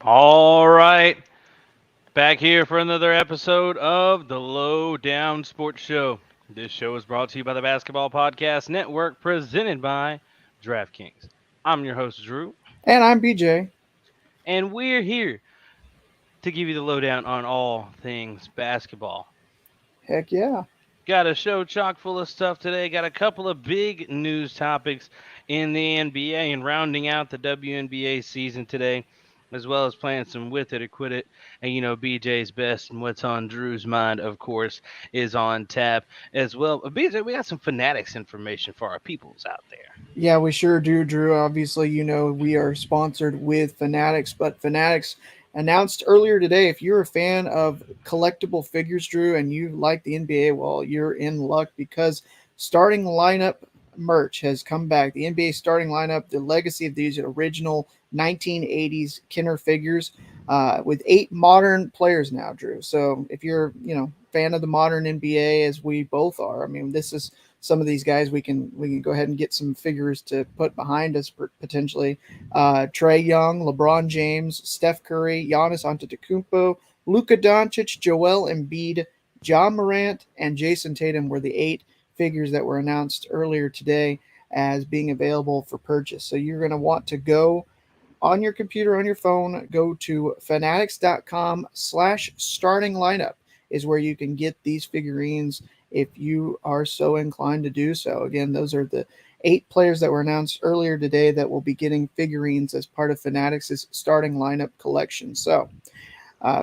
All right, back here for another episode of the Lowdown Sports Show. This show is brought to you by the Basketball Podcast Network, presented by DraftKings. I'm your host, Drew, And I'm BJ. and we're here to give you the lowdown on all things basketball. Heck yeah. Got a show chock full of stuff today. Got a couple of big news topics in the NBA and rounding out the WNBA season today, as well as playing some with it or quit it. And BJ's best and what's on Drew's mind, of course, is on tap as well. BJ, we got some Fanatics information for our peoples out there. Yeah, we sure do, Drew. Obviously, we are sponsored with Fanatics, but Fanatics announced earlier today if you're a fan of collectible figures, Drew, and you like the NBA, well, you're in luck because starting lineup merch has come back. The NBA starting lineup, the legacy of these original 1980s Kenner figures, with 8 modern players now, Drew. So if you're, fan of the modern NBA, as we both are, I mean, this is some of these guys we can go ahead and get some figures to put behind us potentially. Trey Young, LeBron James, Steph Curry, Giannis Antetokounmpo, Luca Doncic, Joel Embiid, John Morant, and Jason Tatum were the 8 figures that were announced earlier today as being available for purchase. So you're going to want to go on your computer, on your phone, go to fanatics.com/starting lineup is where you can get these figurines if you are so inclined to do so. Again, those are the 8 players that were announced earlier today that will be getting figurines as part of Fanatics' starting lineup collection. So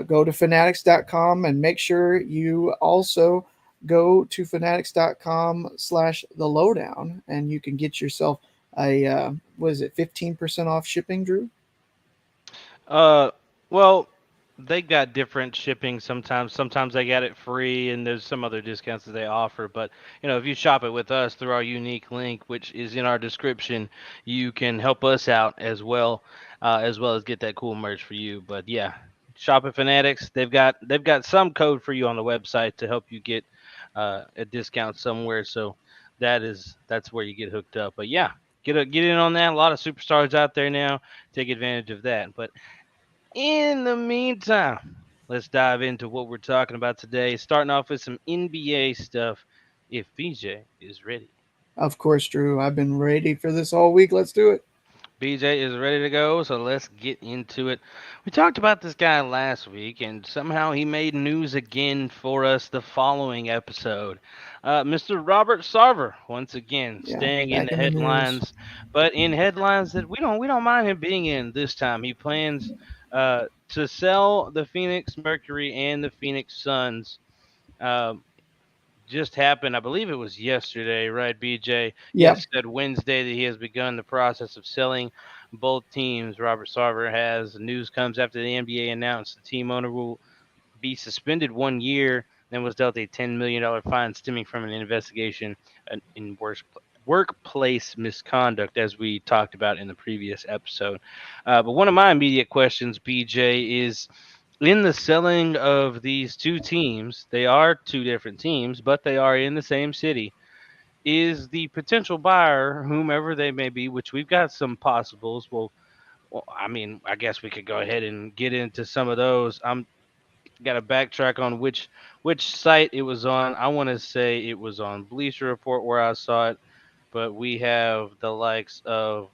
go to fanatics.com and make sure you also go to fanatics.com/the lowdown, and you can get yourself a, 15% off shipping, Drew? Uh, well, they got different shipping sometimes. Sometimes they got it free, and there's some other discounts that they offer. But if you shop it with us through our unique link, which is in our description, you can help us out as well as get that cool merch for you. But yeah, shop at Fanatics. They've got some code for you on the website to help you get a discount somewhere. So that's where you get hooked up. But yeah. Get in on that. A lot of superstars out there now. Take advantage of that. But in the meantime, let's dive into what we're talking about today. Starting off with some NBA stuff, if BJ is ready. Of course, Drew. I've been ready for this all week. Let's do it. BJ is ready to go, so let's get into it. We talked about this guy last week, and somehow he made news again for us the following episode. Mr. Robert Sarver, once again, Yeah, staying in back the in the news. headlines, but in headlines that we don't mind him being in this time. He plans to sell the Phoenix Mercury and the Phoenix Suns. Uh, just happened. I believe it was yesterday, right, BJ? Yep. Yes, said Wednesday that he has begun the process of selling both teams. Robert Sarver has. News comes after the NBA announced the team owner will be suspended 1 year and was dealt a $10 million fine stemming from an investigation in workplace misconduct, as we talked about in the previous episode. But one of my immediate questions, BJ, is in the selling of these two teams, they are two different teams, but they are in the same city. Is the potential buyer, whomever they may be, which we've got some possibles. Well, I mean, I guess we could go ahead and get into some of those. I'm got to backtrack on which site it was on. I want to say it was on Bleacher Report where I saw it, but we have the likes of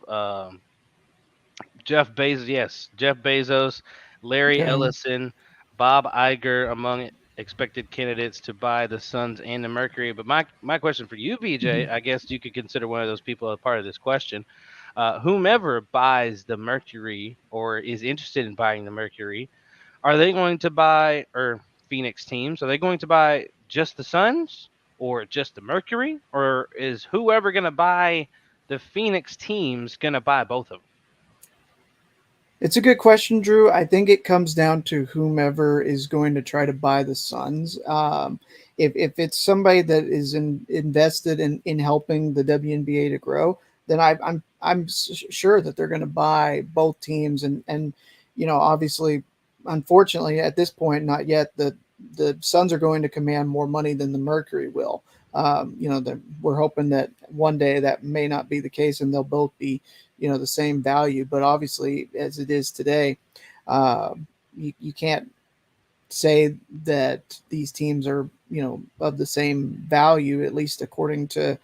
Jeff Bezos, yes, Jeff Bezos, Larry Okay. Ellison, Bob Iger among expected candidates to buy the Suns and the Mercury. But my question for you, BJ, Mhm. I guess you could consider one of those people a part of this question. Whomever buys the Mercury or is interested in buying the Mercury, are they going to buy, or Phoenix teams, are they going to buy just the Suns or just the Mercury? Or is whoever going to buy the Phoenix teams going to buy both of them? It's a good question, Drew. I think it comes down to whomever is going to try to buy the Suns. If it's somebody that is invested in helping the WNBA to grow, then I'm sure that they're going to buy both teams, and obviously, unfortunately, at this point, not yet. The Suns are going to command more money than the Mercury will. We're hoping that one day that may not be the case, and they'll both be the same value. But obviously, as it is today, uh, you can't say that these teams are of the same value, at least according to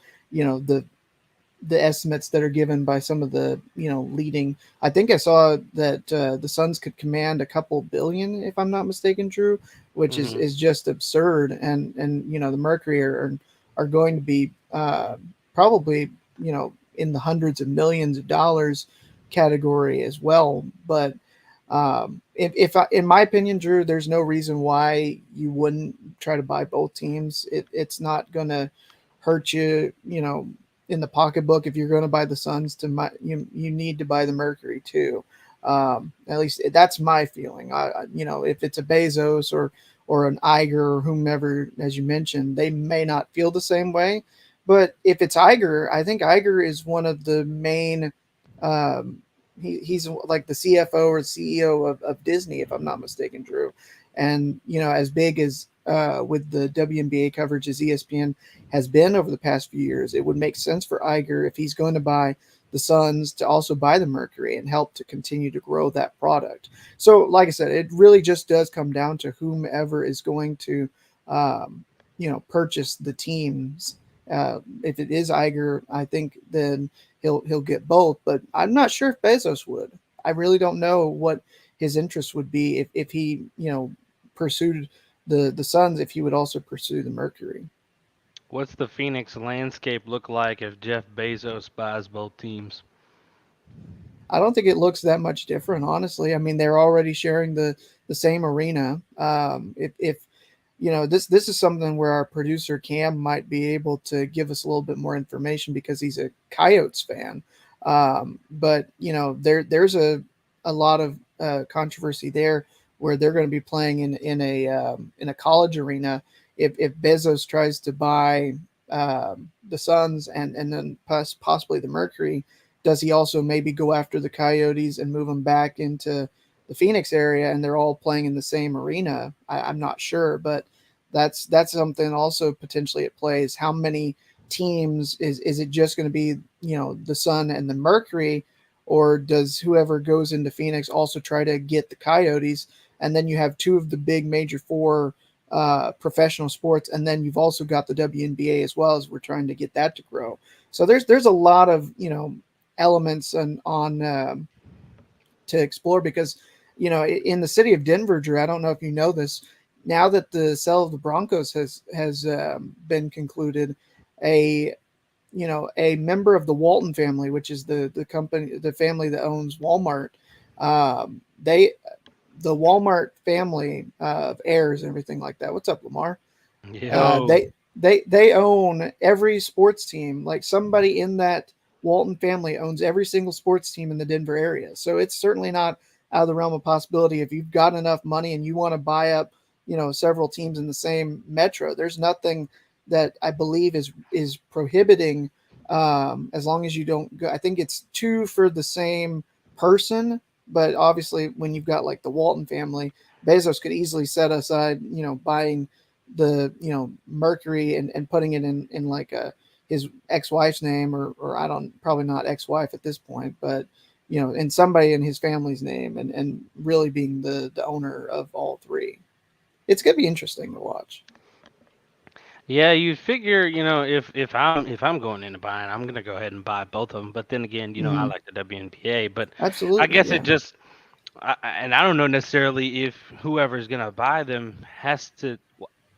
the estimates that are given by some of the leading. I think I saw that the Suns could command a couple billion, if I'm not mistaken, Drew, which is Hmm. is just absurd. And the Mercury are going to be probably in the hundreds of millions of dollars category as well. But if in my opinion, Drew, there's no reason why you wouldn't try to buy both teams. It's not gonna hurt you, in the pocketbook. If you're going to buy the Suns, you need to buy the Mercury too. At least that's my feeling. If it's a Bezos or an Iger or whomever, as you mentioned, they may not feel the same way. But if it's Iger, I think Iger is one of the main. Um, he's like the CFO or CEO of Disney, if I'm not mistaken, Drew. And as big as with the WNBA coverage as ESPN has been over the past few years, it would make sense for Iger, if he's going to buy the Suns, to also buy the Mercury and help to continue to grow that product. So, like I said, it really just does come down to whomever is going to, purchase the teams. If it is Iger, I think then he'll get both. But I'm not sure if Bezos would. I really don't know what his interest would be if he pursued the Suns, if he would also pursue the Mercury. What's the Phoenix landscape look like if Jeff Bezos buys both teams? I don't think it looks that much different, honestly. I mean, they're already sharing the same arena. If this is something where our producer Cam might be able to give us a little bit more information because he's a Coyotes fan. But there's a lot of controversy there where they're going to be playing in a college arena. If Bezos tries to buy the Suns and then possibly the Mercury, does he also maybe go after the Coyotes and move them back into the Phoenix area and they're all playing in the same arena? I'm not sure, but that's something also potentially at play. Is how many teams is it just going to be the Sun and the Mercury, or does whoever goes into Phoenix also try to get the Coyotes, and then you have two of the big major four professional sports, and then you've also got the WNBA as well, as we're trying to get that to grow. So there's a lot of elements on to explore because in the city of Denver, Drew. I don't know if you know this. Now that the sale of the Broncos has been concluded, a a member of the Walton family, which is the company, the family that owns Walmart, they the Walmart family of heirs and everything like that. What's up, Lamar? Uh, Yo. they they own every sports team. Like somebody in that Walton family owns every single sports team in the Denver area. So it's certainly not out of the realm of possibility if you've got enough money and you want to buy up, several teams in the same metro. There's nothing that I believe is prohibiting, as long as you don't go. I think it's two for the same person, but obviously when you've got like the Walton family, Bezos could easily set aside, buying the Mercury and putting it in like a his ex-wife's name, or I don't, probably not ex-wife at this point, but and somebody in his family's name, and really being the owner of all three. It's gonna be interesting to watch. Yeah, you figure, if I'm going into buying, I'm gonna go ahead and buy both of them. But then again, I Hmm. like the WNBA. But I Absolutely, guess it yeah, just, and I don't know necessarily if whoever's gonna buy them has to.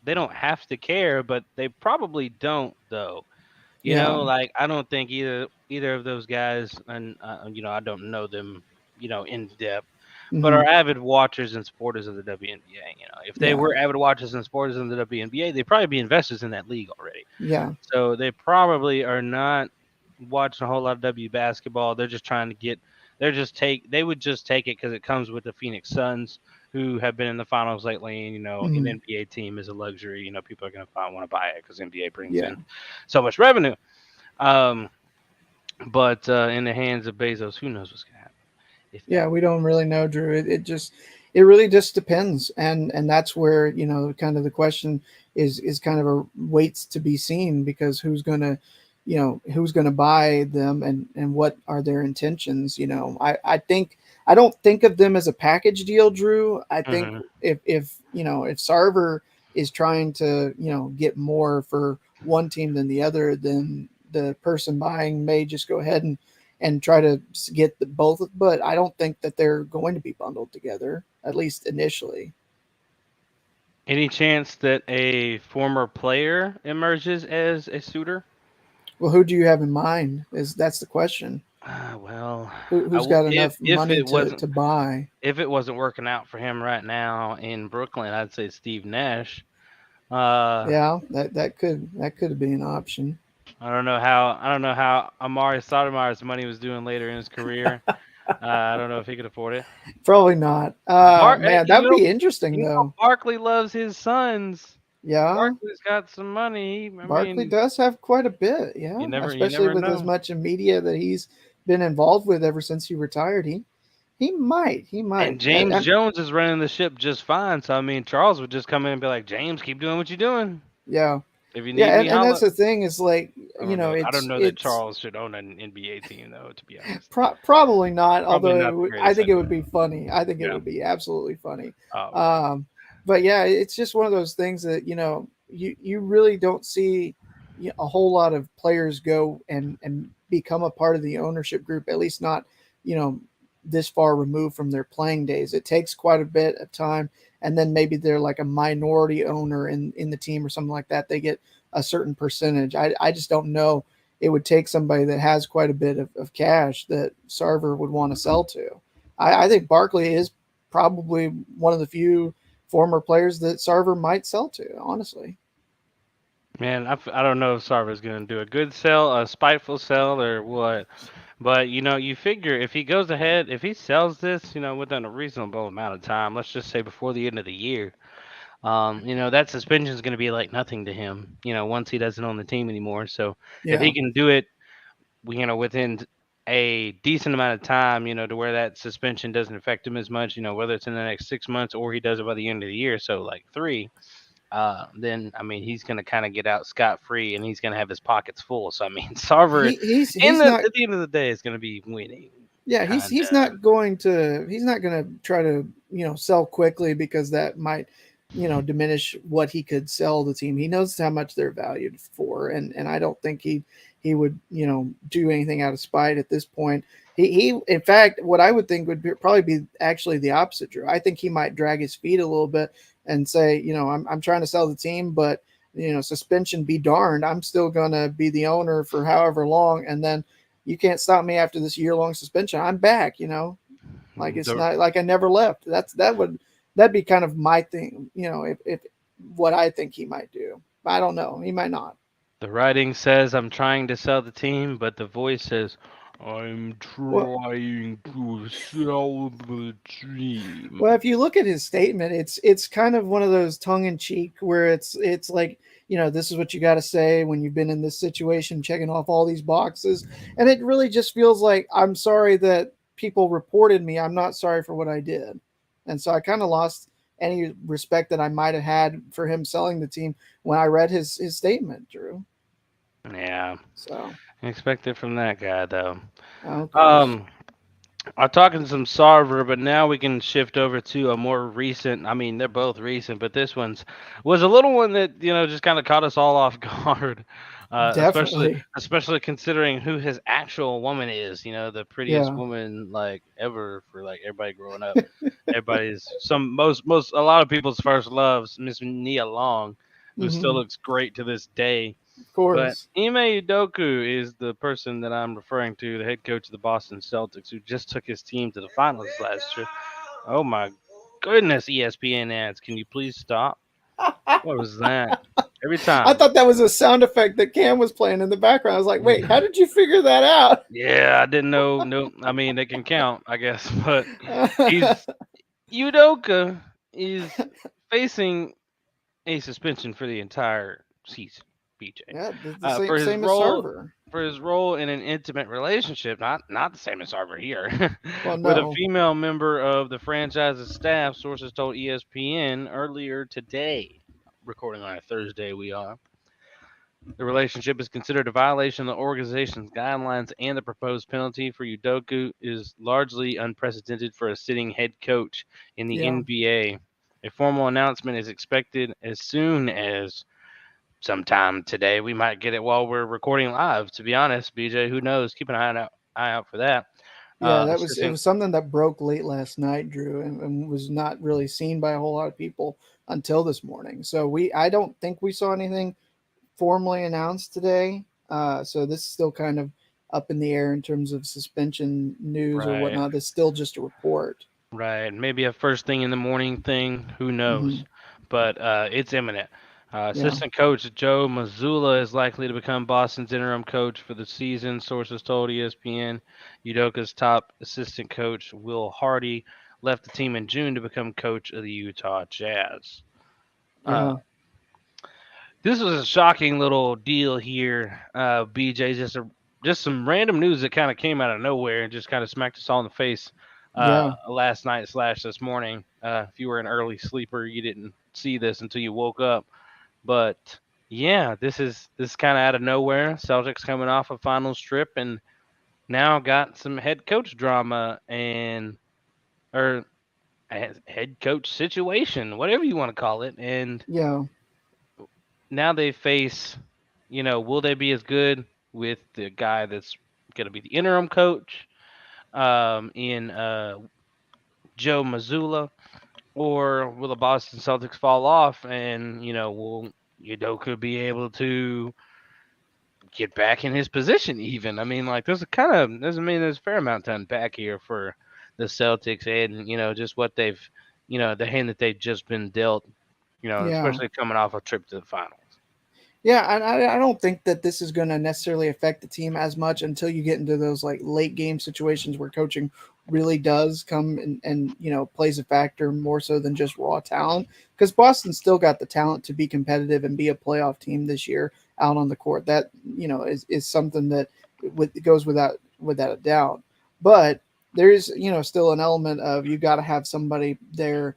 They don't have to care, but they probably don't though. yeah, Like I don't think either of those guys, and I don't know them, in depth, but hmm, are avid watchers and supporters of the WNBA. If they yeah, were avid watchers and supporters of the WNBA, they'd probably be investors in that league already. yeah, So they probably are not watching a whole lot of W basketball. They're just trying to get they would just take it because it comes with the Phoenix Suns, who have been in the finals lately. And an Mhm. NBA team is a luxury. People are going to want to buy it because NBA brings Yeah. in so much revenue. Um, but in the hands of Bezos, who knows what's going to happen if that Yeah, were we to don't really know, Drew. It really just depends, and that's where kind of the question is kind of a waits to be seen, because who's gonna buy them, and what are their intentions? I think I don't think of them as a package deal, Drew. I think happen. if Sarver is trying to get more for one team than the other, then the person buying may just go ahead and try to get both. But I don't think that they're going to be bundled together, at least initially. Any chance that a former player emerges as a suitor? Well, who do you have in mind? Is That's the question. Well, Who's got if enough money to buy? it wasn't working out for him right now in Brooklyn, I'd say Steve Nash. Uh, Yeah, that could be an option. I don't know how Amari Stoudemire's money was doing later in his career. I don't know if he could afford it. Probably not. Hey, Man, that'd be interesting though. Barkley loves his sons. Yeah, Barkley's got some money. I Barkley mean, does have quite a bit. Yeah, you especially never with as know. much in media that he's been involved with ever since he retired. He might. He And might. James Jones is running the ship just fine. So I mean, Charles would just come in and be like, "James, keep doing what you're doing. Yeah. If you need Yeah, me, and that's holla." the thing is, like, I don't know. I don't know that it's Charles should own an NBA team, though. To be honest, probably not. probably Although not the I greatest think it would idea. be funny. I think it Yeah. would be absolutely funny. Oh man. Um, but yeah, it's just one of those things that you really don't see a whole lot of players go and become a part of the ownership group. At least not you know this far removed from their playing days. It takes quite a bit of time, and then maybe they're like a minority owner in the team or something like that. They get a certain percentage. I just don't know. It would take somebody that has quite a bit of cash that Sarver would want to sell to. I think Barkley is probably one of the few former players that Sarver might sell to, honestly. Man, I don't know if Sarver's going to do a good sell, a spiteful sell, or what. But you figure if he goes ahead, if he sells this, within a reasonable amount of time, let's just say before the end of the year, that suspension is going to be like nothing to him. Once he doesn't own the team anymore. So if he Yeah. can do it, within a decent amount of time, to where that suspension doesn't affect him as much, whether it's in the next 6 months or he does it by the end of the year, so like three, then I mean he's gonna kind of get out scot free and he's gonna have his pockets full. So I mean Sarver, He's not at the end of the day, is gonna be winning, yeah, kind he's of. not going to try to sell quickly, because that might diminish what he could sell the team. He knows how much they're valued for, and I don't think he would do anything out of spite at this point. He in fact, what I would think would probably be actually the opposite, Drew. I think he might drag his feet a little bit and say, I'm trying to sell the team, but suspension be darned, I'm still gonna be the owner for however long, and then you can't stop me after this year long suspension. I'm back, like it's The not like I never left. That'd be kind of my thing, if what I think he might do. I don't know. He might not. the writing says I'm trying to sell the team, but the voice says I'm Well, trying to sell the team. well, if you look at his statement, it's kind of one of those tongue in cheek where it's like, this is what you got to say when you've been in this situation, checking off all these boxes, and it really just feels like, I'm sorry that people reported me. I'm not sorry for what I did, and so I kind of lost any respect that I might have had for him selling the team when I read his statement, Drew. Yeah, So, expect it from that guy though. of course, Um, I'm talking some Sarver, but now we can shift over to a more recent. I mean, they're both recent, but this one's was a little one that just kind of caught us all off guard, definitely, especially considering who his actual woman is. The prettiest yeah. woman like ever for like everybody growing up. Everybody's some most a lot of people's first loves, Miss Nia Long, who still Hmm. looks great to this day. Of But course. Ime Udoka is the person that I'm referring to, the head coach of the Boston Celtics, who just took his team to the finals last year. Oh my goodness, ESPN ads. Can you please stop? What was that? Every I time. thought that was a sound effect that Cam was playing in the background. I was like, wait, how did you figure that out? Yeah, I didn't know. No, I mean they can count, I guess, but he's Udoka is facing a suspension for the entire season. BJ, Yeah, the same for his same as role Sarver. in an intimate relationship, not the same as Sarver here, Well, with a no. female member of the franchise's staff. Sources told ESPN earlier today. Recording on a Thursday, we are. The relationship is considered a violation of the organization's guidelines, and the proposed penalty for Udoku is largely unprecedented for a sitting head coach in the Yeah. NBA. A formal announcement is expected as soon as sometime today. We might get it while we're recording live. To be honest, BJ, who knows? Keep an eye out for that. Yeah, that was it Assistant, was something that broke late last night, Drew, and was not really seen by a whole lot of people until this morning. So I don't think we saw anything formally announced today. So this is still kind of up in the air in terms of suspension news or right, whatnot. That's still just a report. right. Maybe a first thing in the morning thing. Who Hmm. knows? But it's imminent. Yeah, Assistant coach Joe Mazzulla is likely to become Boston's interim coach for the season, sources told ESPN. Udoka's top assistant coach, Will Hardy, left the team in June to become coach of the Utah Jazz. Uh, yeah, this was a shocking little deal here, BJ. Just some random news that kind of came out of nowhere and just kind of smacked us all in the face yeah, last night slash this morning. If you were an early sleeper, you didn't see this until you woke up. But yeah, this kind of out of nowhere. Celtics coming off a finals trip and now got some head coach drama and or a head coach situation, whatever you want to call it. And yeah, now they face, will they be as good with the guy that's going to be the interim coach in Joe Mazzulla, or will the Boston Celtics fall off and, will Udoka be able to get back in his position even? I mean, like, there's a fair amount to unpack here for the Celtics and, just what they've, the hand that they've just been dealt, yeah. especially coming off a trip to the finals. Yeah, and I don't think that this is going to necessarily affect the team as much until you get into those like late game situations where coaching really does come and plays a factor more so than just raw talent. Because Boston still got the talent to be competitive and be a playoff team this year out on the court. That is something that goes without a doubt. But there's still an element of you got to have somebody there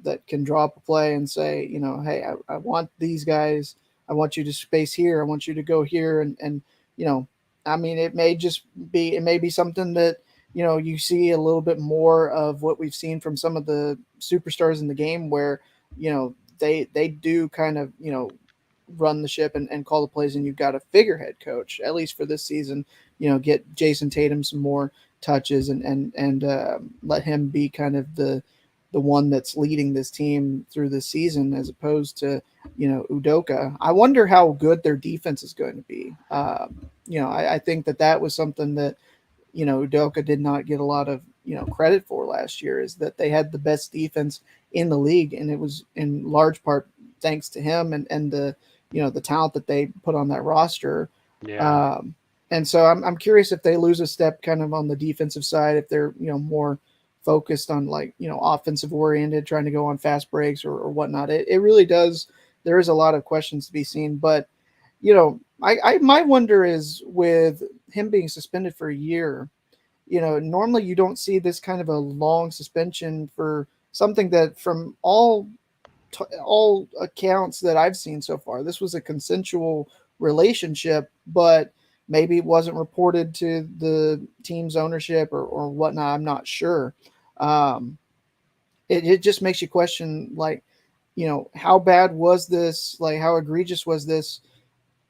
that can draw up a play and say hey I want these guys. I want you to space here. I want you to go here. And you know, I mean, it may be something that, you see a little bit more of what we've seen from some of the superstars in the game where, they do kind of, run the ship and call the plays. And you've got a figurehead coach, at least for this season, get Jason Tatum some more touches and let him be kind of the one that's leading this team through the season as opposed to Udoka. I wonder how good their defense is going to be. I think that was something that Udoka did not get a lot of credit for last year, is that they had the best defense in the league, and it was in large part thanks to him and the the talent that they put on that roster. Yeah. Um, and so I'm curious if they lose a step kind of on the defensive side, if they're more focused on like offensive oriented, trying to go on fast breaks or whatnot. It really does. There is a lot of questions to be seen, but I my wonder is with him being suspended for a year. Normally you don't see this kind of a long suspension for something that, from all accounts that I've seen so far, this was a consensual relationship, but maybe it wasn't reported to the team's ownership or whatnot. I'm not sure. Um, it just makes you question, like, how bad was this? Like, how egregious was this?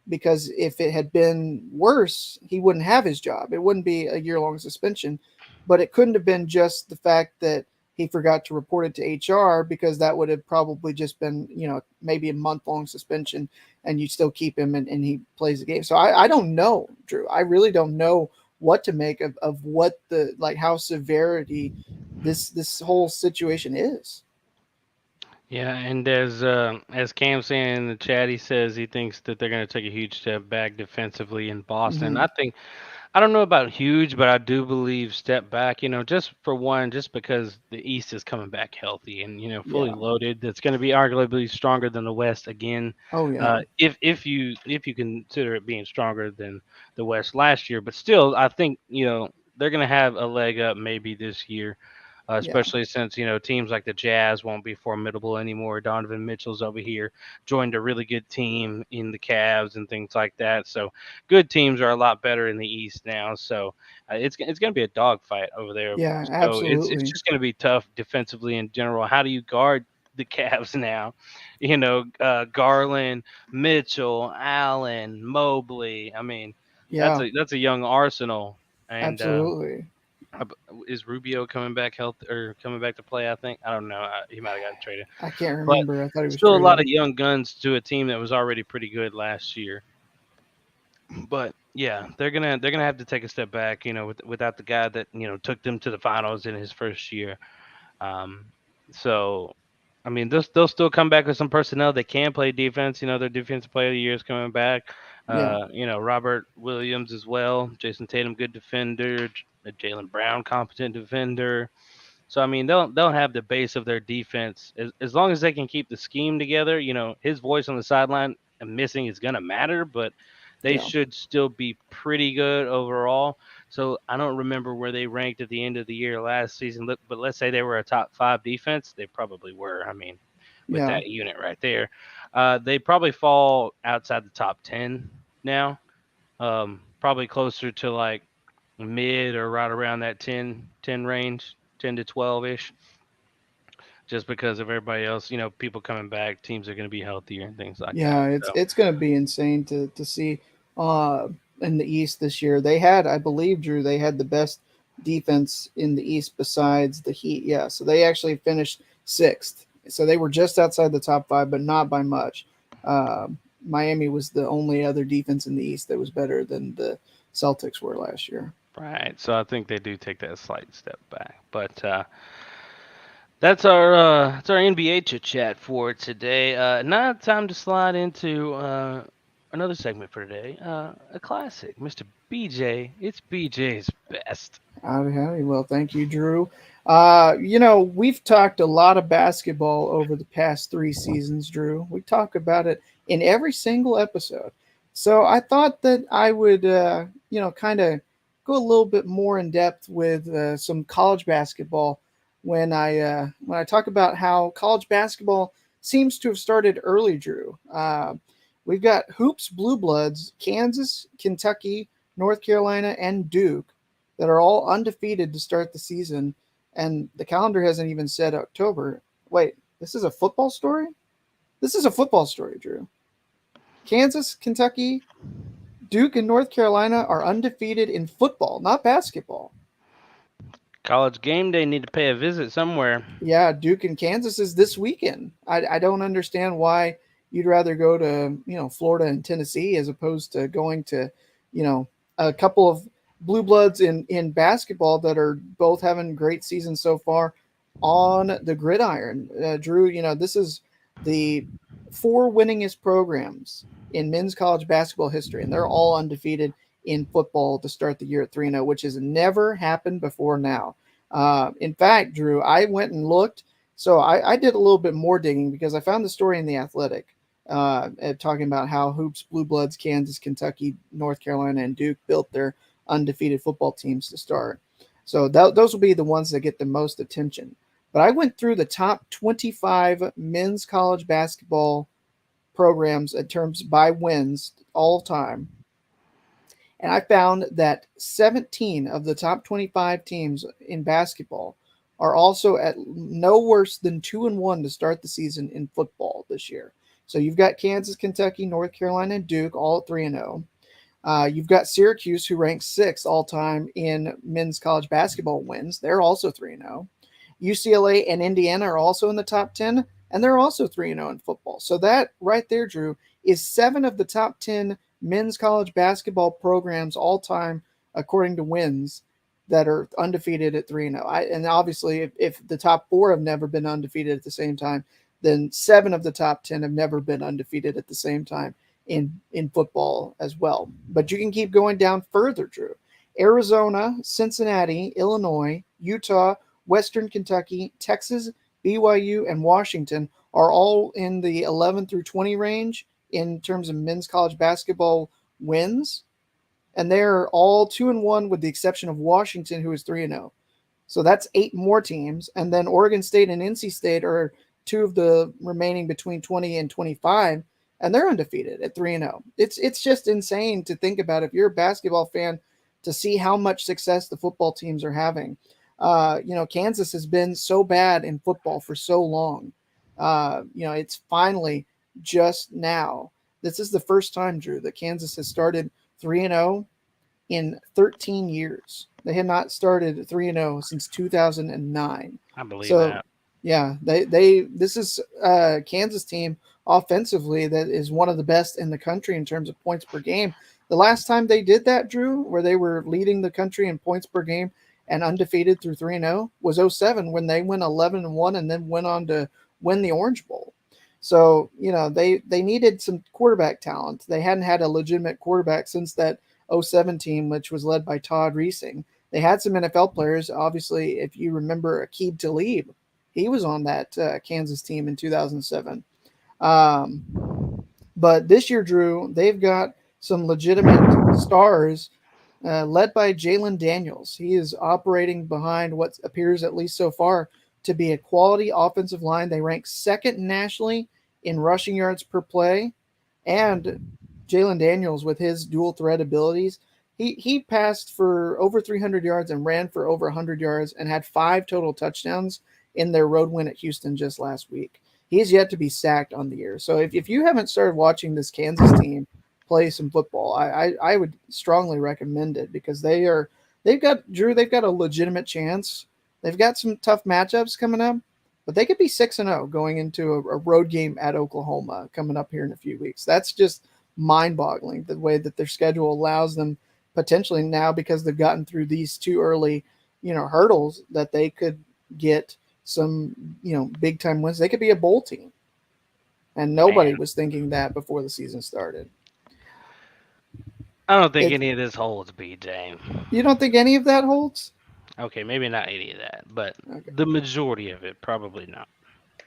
Because if it had been worse, he wouldn't have his job. It wouldn't be a year long suspension, but it couldn't have been just the fact that he forgot to report it to HR, because that would have probably just been, maybe a month long suspension and you still keep him and he plays the game. So I don't know, Drew. I really don't know what to make of what how severity this whole situation is. Yeah, and as Cam saying in the chat, he says he thinks that they're going to take a huge step back defensively in Boston. Hmm. I don't know about huge, but I do believe step back. Just for one, just because the East is coming back healthy and fully Yeah. loaded, that's going to be arguably stronger than the West again. Oh yeah. If you consider it being stronger than the West last year, but still, I think they're going to have a leg up maybe this year. Yeah. Especially since teams like the Jazz won't be formidable anymore. Donovan Mitchell's over here, joined a really good team in the Cavs and things like that. So good teams are a lot better in the East now. So it's going to be a dogfight over there. Yeah. So it's Absolutely. just going to be tough defensively in general. How do you guard the Cavs now? Garland, Mitchell, Allen, Mobley. I mean, that's Yeah. a young arsenal. And Absolutely. uh, is Rubio coming back health or coming back to play? I think I don't know. He might have gotten traded, I can't but remember. I thought he was still a lot of traded. young guns to a team that was already pretty good last year. But yeah, they're gonna have to take a step back. Without the guy that took them to the finals in his first year. Um, so I mean, they'll still come back with some personnel that can play defense. Their defensive player of the year is coming back. Yeah. Robert Williams as well. Jason Tatum, good defender. Jalen Brown, competent defender. So I mean, they'll have the base of their defense as long as they can keep the scheme together. His voice on the sideline and missing is gonna matter, but they Yeah. should still be pretty good overall. So I don't remember where they ranked at the end of the year last season, but let's say they were a top five defense. They probably were. I mean, with Yeah. that unit right there, they probably fall outside the top 10 now. Probably closer to like mid or right around that 10 range, 10 to 12 ish, just because of everybody else. People coming back, teams are going to be healthier and things like that. Yeah, it's So, it's going to be insane to see uh in the East this year. They had, I believe, Drew, they had the best defense in the East besides the Heat. Yeah, so they actually finished sixth. So they were just outside the top five, but not by much. Miami was the only other defense in the East that was better than the Celtics were last year. right. So I think they do take that slight step back. But that's our NBA chit chat for today. Now time to slide into another segment for today. A classic, Mr. BJ. It's BJ's best. Howdy, howdy. Well, thank you, Drew. We've talked a lot of basketball over the past 3 seasons, Drew. We talk about it in every single episode. So I thought that I would, kind of go a little bit more in depth with some college basketball when I talk about how college basketball seems to have started early, Drew. We've got hoops, blue bloods, Kansas, Kentucky, North Carolina, and Duke that are all undefeated to start the season, and the calendar hasn't even said October. Wait, this is a football story? This is a football story, Drew. Kansas, Kentucky, Duke, and North Carolina are undefeated in football, not basketball. College game day need to pay a visit somewhere. Yeah, Duke and Kansas is this weekend. I don't understand why you'd rather go to Florida and Tennessee as opposed to going to a couple of blue bloods in basketball that are both having great seasons so far on the gridiron. Drew, this is the four winningest programs in men's college basketball history, and they're all undefeated in football to start the year at 3-0, which has never happened before now. In fact, Drew, I went and looked. So I did a little bit more digging because I found the story in The Athletic talking about how Hoops, Blue Bloods, Kansas, Kentucky, North Carolina, and Duke built their undefeated football teams to start. So those will be the ones that get the most attention. But I went through the top 25 men's college basketball programs in terms by wins all time, and I found that 17 of the top 25 teams in basketball are also at no worse than 2-1 to start the season in football this year. So you've got Kansas, Kentucky, North Carolina, and Duke all at 3-0. You've got Syracuse, who ranks sixth all time in men's college basketball wins. They're also 3-0. UCLA and Indiana are also in the top 10, and they're also 3-0 in football. So that right there, Drew, is 7 of the top 10 men's college basketball programs all time, according to wins, that are undefeated at 3-0. And obviously, if the top 4 have never been undefeated at the same time, then 7 of the top 10 have never been undefeated at the same time in football as well. But you can keep going down further, Drew. Arizona, Cincinnati, Illinois, Utah, Western Kentucky, Texas, BYU, and Washington are all in the 11 through 20 range in terms of men's college basketball wins, and they're all 2-1 with the exception of Washington, who is 3-0. So that's 8 more teams, and then Oregon State and NC State are two of the remaining between 20 and 25, and they're undefeated at 3-0. It's just insane to think about if you're a basketball fan to see how much success the football teams are having. Kansas has been so bad in football for so long. It's finally just now. This is the first time, Drew, that Kansas has started 3-0 in 13 years. They had not started 3-0 since 2009. I believe So, that. yeah, this is Kansas team offensively that is one of the best in the country in terms of points per game. The last time they did that, Drew, where they were leading the country in points per game and undefeated through 3-0 was 07 when they went 11-1 and then went on to win the Orange Bowl. So, they needed some quarterback talent. They hadn't had a legitimate quarterback since that 07 team, which was led by Todd Reesing. They had some NFL players. Obviously, if you remember Aqib Talib, he was on that Kansas team in 2007. But this year, Drew, they've got some legitimate stars led by Jalen Daniels. He is operating behind what appears, at least so far, to be a quality offensive line. They rank second nationally in rushing yards per play. And Jalen Daniels, with his dual threat abilities, he passed for over 300 yards and ran for over 100 yards and had 5 total touchdowns in their road win at Houston just last week. He's yet to be sacked on the year. So if you haven't started watching this Kansas team play some football, I would strongly recommend it because they've got a legitimate chance. They've got some tough matchups coming up, but they could be 6-0 going into a road game at Oklahoma coming up here in a few weeks. That's just mind-boggling the way that their schedule allows them potentially now, because they've gotten through these 2 early, hurdles, that they could get some, big time wins. They could be a bowl team. And nobody was thinking that before the season started. I don't think any of this holds, BJ. You don't think any of that holds? Okay, maybe not any of that, but Okay. the majority of it, probably not.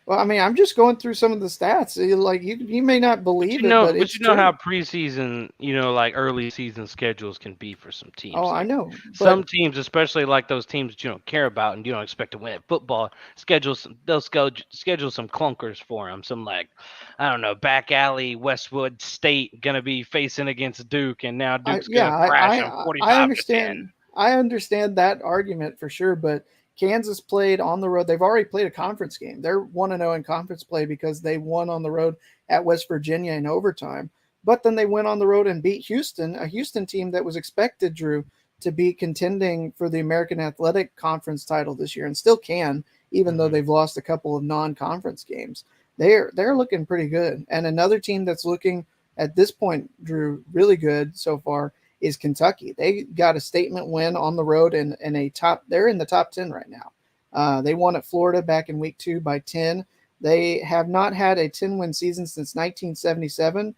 Well, I mean, I'm just going through some of the stats. Like you may not believe it, but it's true. How preseason, like early season schedules can be for some teams. Oh, I know. Some teams, especially like those teams that you don't care about and you don't expect to win at football, they'll schedule some clunkers for them. Some I don't know, back alley Westwood State gonna be facing against Duke, and now Duke's gonna crash them 45-10. I understand that argument for sure, but Kansas played on the road. They've already played a conference game. They're 1-0 in conference play because they won on the road at West Virginia in overtime. But then they went on the road and beat Houston, a Houston team that was expected, Drew, to be contending for the American Athletic Conference title this year, and still can, even though they've lost a couple of non-conference games. They're looking pretty good. And another team that's looking at this point, Drew, really good so far is Kentucky. They got a statement win on the road and they're in the top 10 right now. They won at Florida back in week 2 by 10. They have not had a 10-win season since 1977.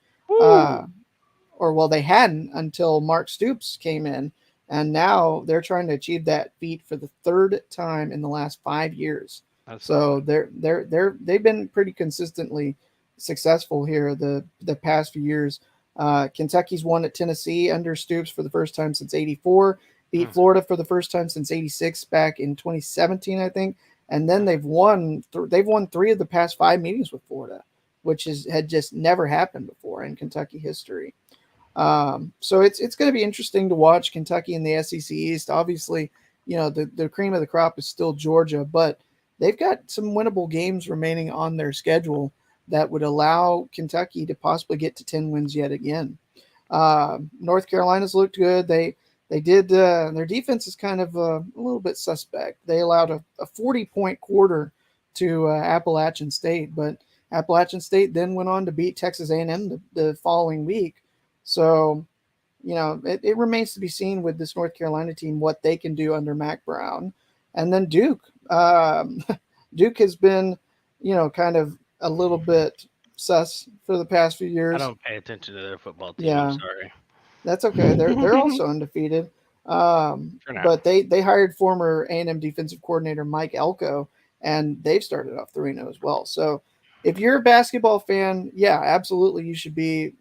They hadn't until Mark Stoops came in, and now they're trying to achieve that feat for the 3rd time in the last 5 years. So they've been pretty consistently successful here the past few years. Kentucky's won at Tennessee under Stoops for the first time since '84. Beat Florida for the first time since '86 back in 2017, I think. And then they've won 3 of the past 5 meetings with Florida, which had just never happened before in Kentucky history. So it's going to be interesting to watch Kentucky in the SEC East. Obviously, the cream of the crop is still Georgia, but they've got some winnable games remaining on their schedule that would allow Kentucky to possibly get to 10 wins yet again. North Carolina's looked good. They did. Their defense is kind of a little bit suspect. They allowed a 40-point quarter to Appalachian State, but Appalachian State then went on to beat Texas A&M the following week. So, it remains to be seen with this North Carolina team what they can do under Mac Brown. And then Duke. Duke has been, kind of a little bit sus for the past few I years. don't pay attention to their football team. I'm Yeah, sorry. that's okay. They're also undefeated. For now. But they hired former A&M defensive coordinator Mike Elko, and they've started off 3-0 as well. So if you're a basketball fan, yeah, absolutely, you should be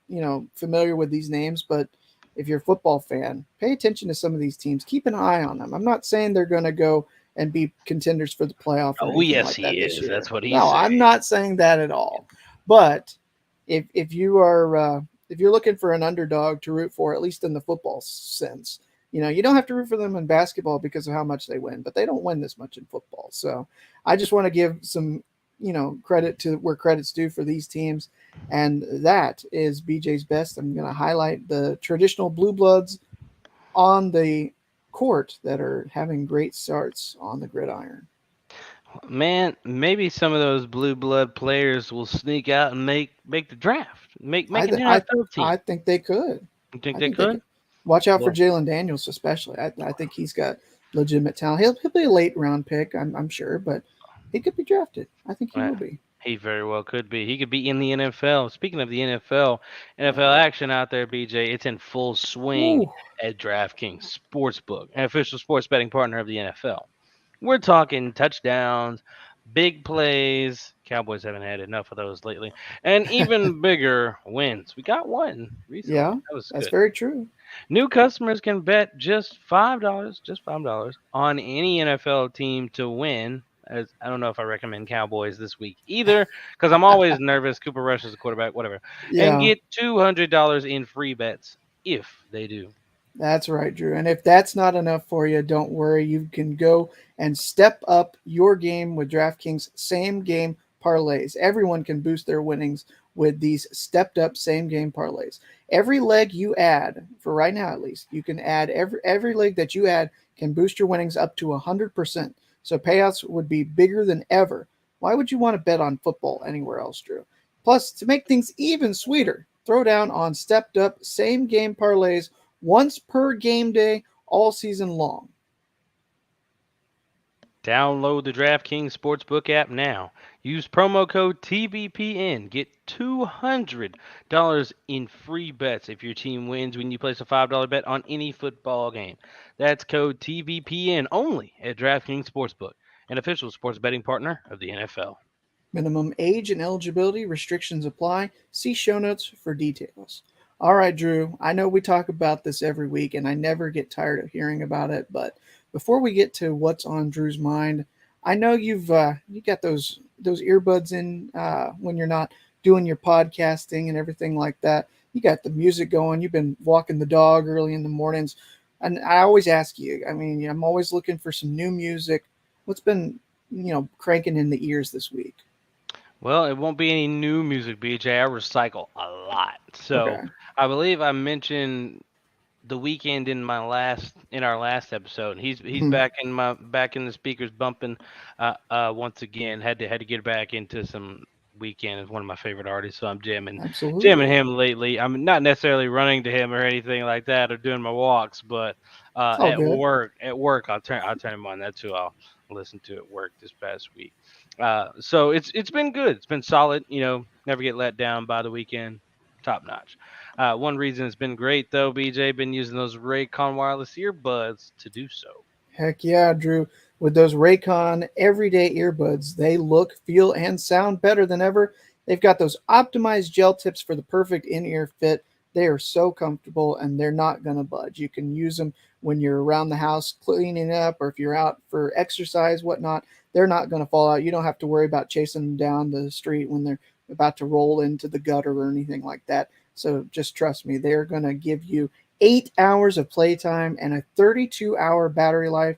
familiar with these names. But if you're a football fan, pay attention to some of these teams. Keep an eye on them. I'm not saying they're going to go and be contenders for the playoff or Oh, anything yes, like that he this is. year. That's what he's No, saying. I'm not saying that at all. But if you are if you're looking for an underdog to root for, at least in the football sense, you don't have to root for them in basketball because of how much they win, but they don't win this much in football. So I just want to give some, credit to where credit's due for these teams. And that is BJ's best. I'm going to highlight the traditional blue bloods on the court that are having great starts on the gridiron. Man, maybe some of those blue blood players will sneak out and make the draft. Make I an th- I NFL team. I think they could. You think I they think they could? could. Watch out for Well, Jalen Daniels, especially. I think he's got legitimate talent. He'll be a late round pick, I'm sure, but he could be drafted. I think he uh, will be. he very well could be. He could be in the NFL. Speaking of the NFL action out there, BJ, it's in full swing Ooh, at DraftKings Sportsbook, an official sports betting partner of the NFL. We're talking touchdowns, big plays. Cowboys haven't had enough of those lately, and even bigger wins. We got one recently. yeah, That was that's good. very true. New customers can bet just $5, on any NFL team to win. As I don't know if I recommend Cowboys this week either, because I'm always nervous. Cooper Rush is the quarterback, whatever, and Yeah, get $200 in free bets if they do. that's right, Drew. And if that's not enough for you, don't worry. You can go and step up your game with DraftKings same game parlays. Everyone can boost their winnings with these stepped up same game parlays. Every leg you add, for right now at least, you can add every leg that you add can boost your winnings up to 100%. So payouts would be bigger than ever. Why would you want to bet on football anywhere else, Drew? Plus, to make things even sweeter, throw down on stepped up same game parlays once per game day all season long. Download the DraftKings Sportsbook app now. Use promo code TBPN. Get $200 in free bets if your team wins when you place a $5 bet on any football game. That's code TBPN only at DraftKings Sportsbook, an official sports betting partner of the NFL. Minimum age and eligibility restrictions apply. See show notes for details. All right, Drew, I know we talk about this every week and I never get tired of hearing about it, but before we get to what's on Drew's mind, I know you got those earbuds in when you're not doing your podcasting and everything like that. You got the music going. You've been walking the dog early in the mornings, and I always ask you. I mean, I'm always looking for some new music. What's been cranking in the ears this week? Well, it won't be any new music, BJ. I recycle a lot. So Okay, I believe I mentioned the weekend in our last episode. He's hmm, back in the speakers bumping once again. Had to get back into some weekend is one of my favorite artists, so I'm jamming absolutely. him lately. I'm not necessarily running to him or anything like that or doing my walks, but It's all good. at work I'll turn him on. That's who I'll listen to at work this past week. So it's been good. It's been solid. Never get let down by the weekend. Top notch. One reason it's been great though, BJ, been using those Raycon wireless earbuds to do so. Heck yeah, Drew. With those Raycon everyday earbuds, they look, feel, and sound better than ever. They've got those optimized gel tips for the perfect in ear fit. They are so comfortable and they're not going to budge. You can use them when you're around the house cleaning up or if you're out for exercise, whatnot. They're not going to fall out. You don't have to worry about chasing them down the street when they're about to roll into the gutter or anything like that. So just trust me, they're going to give you 8 hours of playtime and a 32-hour battery life.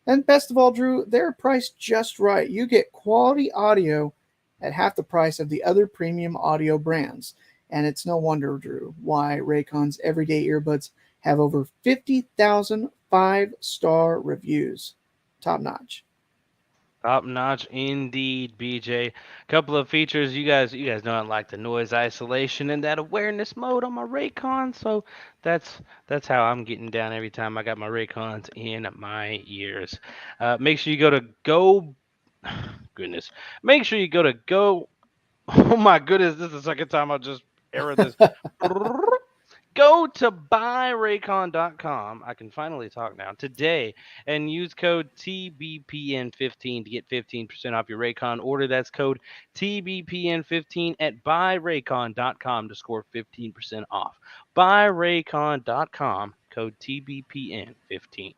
And best of all, Drew, they're priced just right. You get quality audio at half the price of the other premium audio brands. And it's no wonder, Drew, why Raycon's everyday earbuds have over 50,000 five-star reviews. Top notch. Top notch indeed, BJ. Couple of features you guys know I like the noise isolation and that awareness mode on my Raycon, so that's how I'm getting down every time I got my Raycons in my ears. Make sure you go to go goodness. Make sure you go to go. Oh my goodness, this is the second time I just errored this. Go to buyraycon.com. I can finally talk now today and use code TBPN15 to get 15% off your Raycon order. That's code TBPN15 at buyraycon.com to score 15% off. Buyraycon.com, code TBPN15.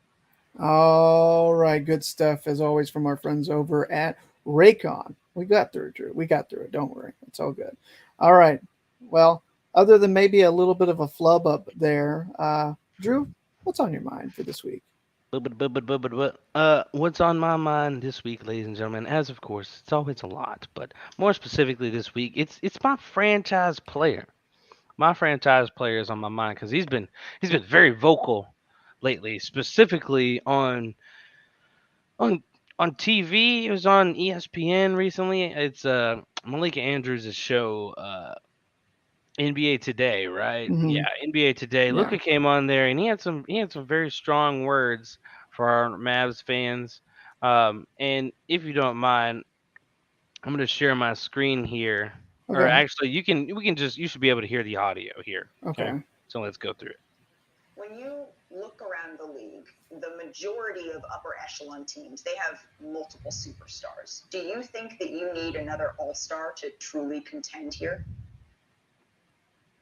All right, good stuff as always from our friends over at Raycon. We got through it, Drew. We got through it. Don't worry, it's all good. All right. Well, other than maybe a little bit of a flub up there, Drew, what's on your mind for this week? What's on my mind this week, ladies and gentlemen? As of course, it's always a lot, but more specifically this week, it's my franchise player. My franchise player is on my mind because he's been very vocal lately, specifically on on TV. It was on ESPN recently. It's Malika Andrews' show, NBA Today, right? Mm-hmm. Yeah, NBA Today. Yeah. Luca came on there and he had some very strong words for our Mavs fans. And if you don't mind, I'm gonna share my screen here. Or Okay. actually, you should be able to hear the audio here. Okay, Okay. so let's go through it. When you look around the league, the majority of upper echelon teams, they have multiple superstars. Do you think that you need another all-star to truly contend here?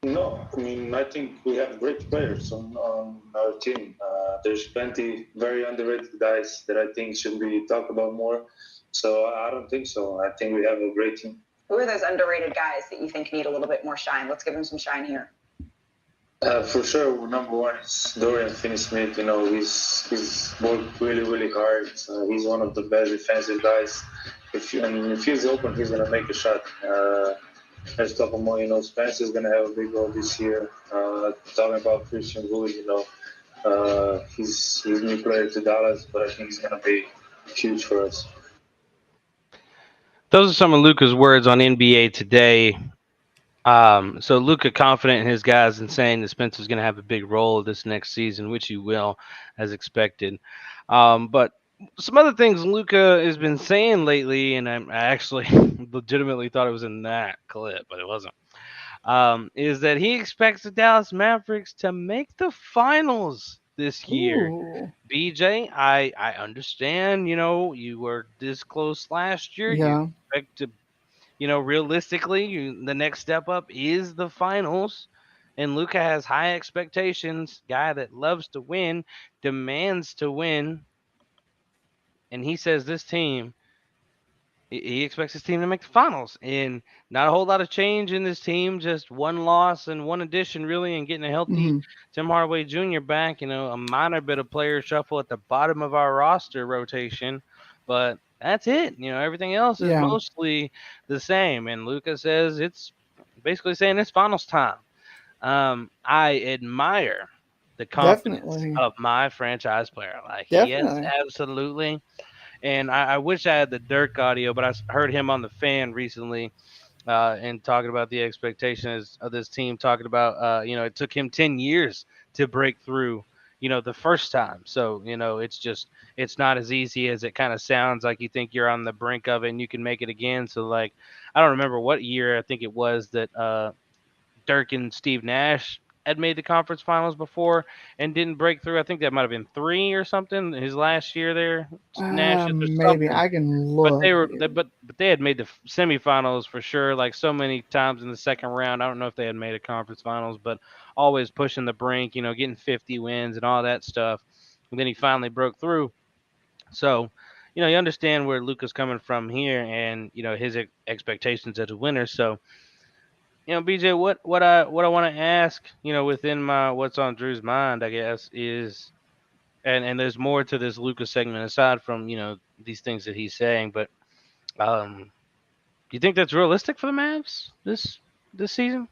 No, I mean, I think we have great players on our team. There's plenty very underrated guys that I think should be talked about more. So I don't think so. I think we have a great team. Who are those underrated guys that you think need a little bit more shine? Let's give them some shine here. For sure, number one is Dorian Finney-Smith. You know, he's worked really hard. He's one of the best defensive guys. If he's open, he's gonna make a shot. There's a couple more. You know, Spencer's gonna have a big role this year. Talking about Christian Wood, you know, he's a new player to Dallas, but I think he's gonna be huge for us. Those are some of Luca's words on NBA Today. So Luca confident in his guys and saying that Spencer's going to have a big role this next season, which he will, as expected. But some other things Luca has been saying lately, and I actually legitimately thought it was in that clip, but it wasn't. Is that he expects the Dallas Mavericks to make the finals this year. Ooh. BJ, I understand. You know, you were this close last year. You Yeah. expect to, realistically, the next step up is the finals. And Luca has high expectations. Guy that loves to win, demands to win. And he says this team, he expects his team to make the finals. And not a whole lot of change in this team, just one loss and one addition, really, and getting a healthy Mm-hmm. Tim Hardaway Jr. back. A minor bit of player shuffle at the bottom of our roster rotation. But that's it. Everything else is Yeah. mostly the same. And Luca says it's basically saying it's finals time. I admire the confidence Definitely. of my franchise player. Like, yes, Definitely. absolutely. And I wish I had the Dirk audio, but heard him on the fan recently and talking about the expectations of this team, talking about, it took him 10 years to break through, the first time. So, it's not as easy as it kind of sounds. Like you think you're on the brink of it and you can make it again. So, like, I don't remember what year I think it was that Dirk and Steve Nash had made the conference finals before and didn't break through. I think that might have been three or something his last year there, Nash's or Maybe something. I can But look they were, here. but they had made the semifinals for sure, like so many times in the second round. I don't know if they had made a conference finals, but always pushing the brink, getting 50 wins and all that stuff. And then he finally broke through. So, you understand where Luca's coming from here, and his expectations as a winner. So, BJ, what I want to ask, within my what's on Drew's mind, I guess, is, and there's more to this Lucas segment aside from these things that he's saying, but do you think that's realistic for the Mavs this season?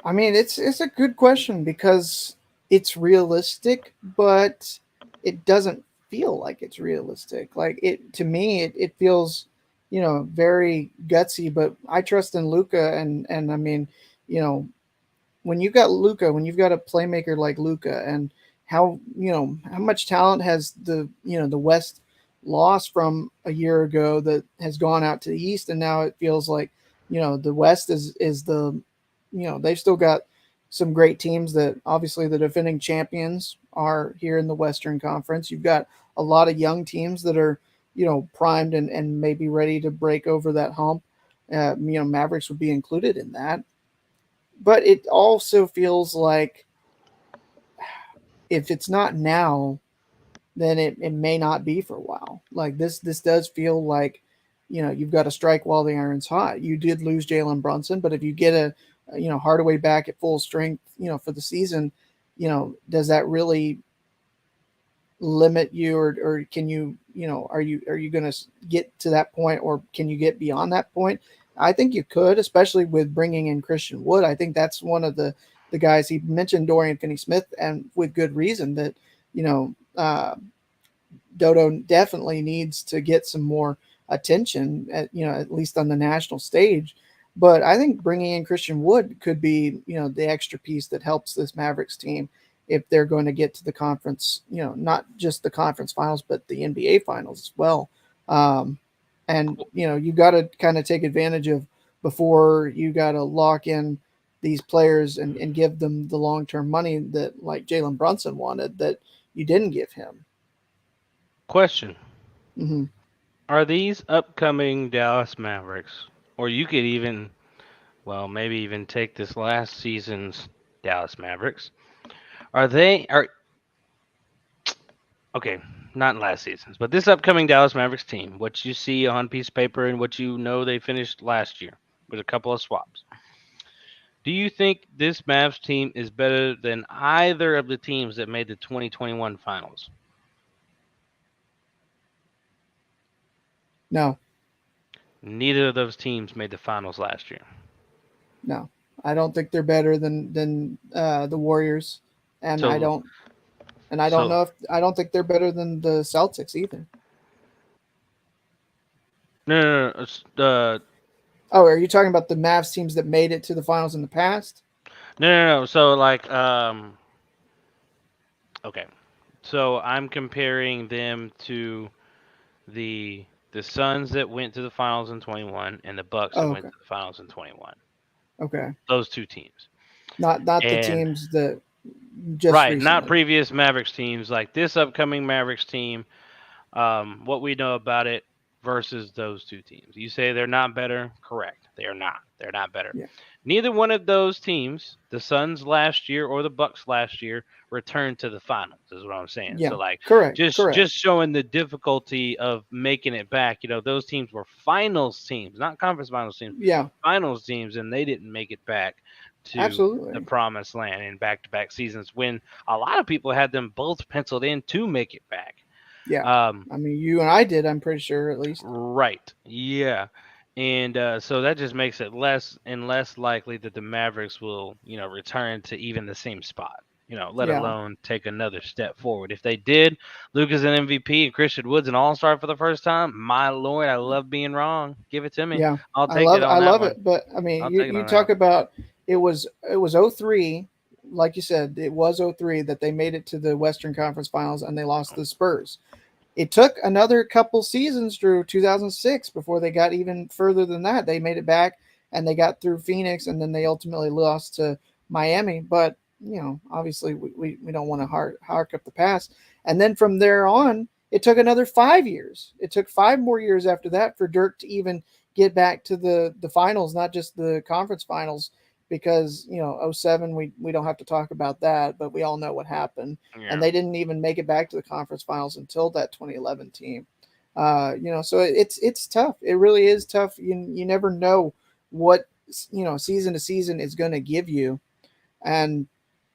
I mean, it's a good question because it's realistic, but it doesn't feel like it's realistic. Like it to me, it feels, very gutsy. But I trust in Luca, and I mean, you know, when you got Luca, when you've got a playmaker like Luca, and how much talent has the West loss from a year ago that has gone out to the East, and now it feels like, the West is the, they've still got some great teams that obviously the defending champions are here in the Western Conference. You've got a lot of young teams that are, primed and maybe ready to break over that hump. Mavericks would be included in that. But it also feels like if it's not now, then it may not be for a while. Like this does feel like, you've got to strike while the iron's hot. You did lose Jalen Brunson, but if you get Hardaway back at full strength, for the season, does that really limit you, or can you, are you going to get to that point, or can you get beyond that point? I think you could, especially with bringing in Christian Wood. I think that's one of the guys. He mentioned Dorian Finney-Smith, and with good reason, that, Dodo definitely needs to get some more attention at least on the national stage. But I think bringing in Christian Wood could be, the extra piece that helps this Mavericks team if they're going to get to the conference, not just the conference finals, but the NBA finals as well. And, you got to kind of take advantage of, before you got to lock in these players and give them the long-term money that, like Jalen Brunson wanted, that you didn't give him. Question. Mm-hmm. Are these upcoming Dallas Mavericks, or you could even, maybe even take this last season's Dallas Mavericks, okay, not last season's, but this upcoming Dallas Mavericks team, what you see on piece of paper and what they finished last year with a couple of swaps. Do you think this Mavs team is better than either of the teams that made the 2021 finals? No. Neither of those teams made the finals last year. No. I don't think they're better than the Warriors, and I don't think they're better than the Celtics either. No. Oh, are you talking about the Mavs teams that made it to the finals in the past? No. So okay. So I'm comparing them to the Suns that went to the finals in 21 and the Bucks that went to the finals in 21. Okay. Those two teams. Not the teams that just right, recently. Not previous Mavericks teams, like this upcoming Mavericks team. What we know about it versus those two teams. You say they're not better? Correct. They are not. They're not better. Yeah. Neither one of those teams, the Suns last year or the Bucks last year, returned to the finals, is what I'm saying. Yeah. So correct. Just showing the difficulty of making it back. Those teams were finals teams, not conference finals teams. Yeah. Finals teams, and they didn't make it back to Absolutely. the promised land in back-to-back seasons when a lot of people had them both penciled in to make it back. Yeah. I mean, you and I did, I'm pretty sure, at least. Right. Yeah. And so that just makes it less and less likely that the Mavericks will, return to even the same spot, let alone take another step forward. If they did, Luca's an MVP and Christian Wood's an all-star for the first time. My Lord, I love being wrong. Give it to me. Yeah. I'll take it on I that love one. it. But, I mean, you talk about it was 03. Like you said, it was 03 that they made it to the Western Conference Finals and they lost to the Spurs. It took another couple seasons through 2006 before they got even further than that. They made it back and they got through Phoenix, and then they ultimately lost to Miami. But, obviously we don't want to hark up the past. And then from there on, it took another 5 years. It took 5 more years after that for Dirk to even get back to the finals, not just the conference finals. Because 07, we don't have to talk about that, but we all know what happened, and they didn't even make it back to the conference finals until that 2011 team. So it's tough. It really is tough. You never know what season to season is going to give you, and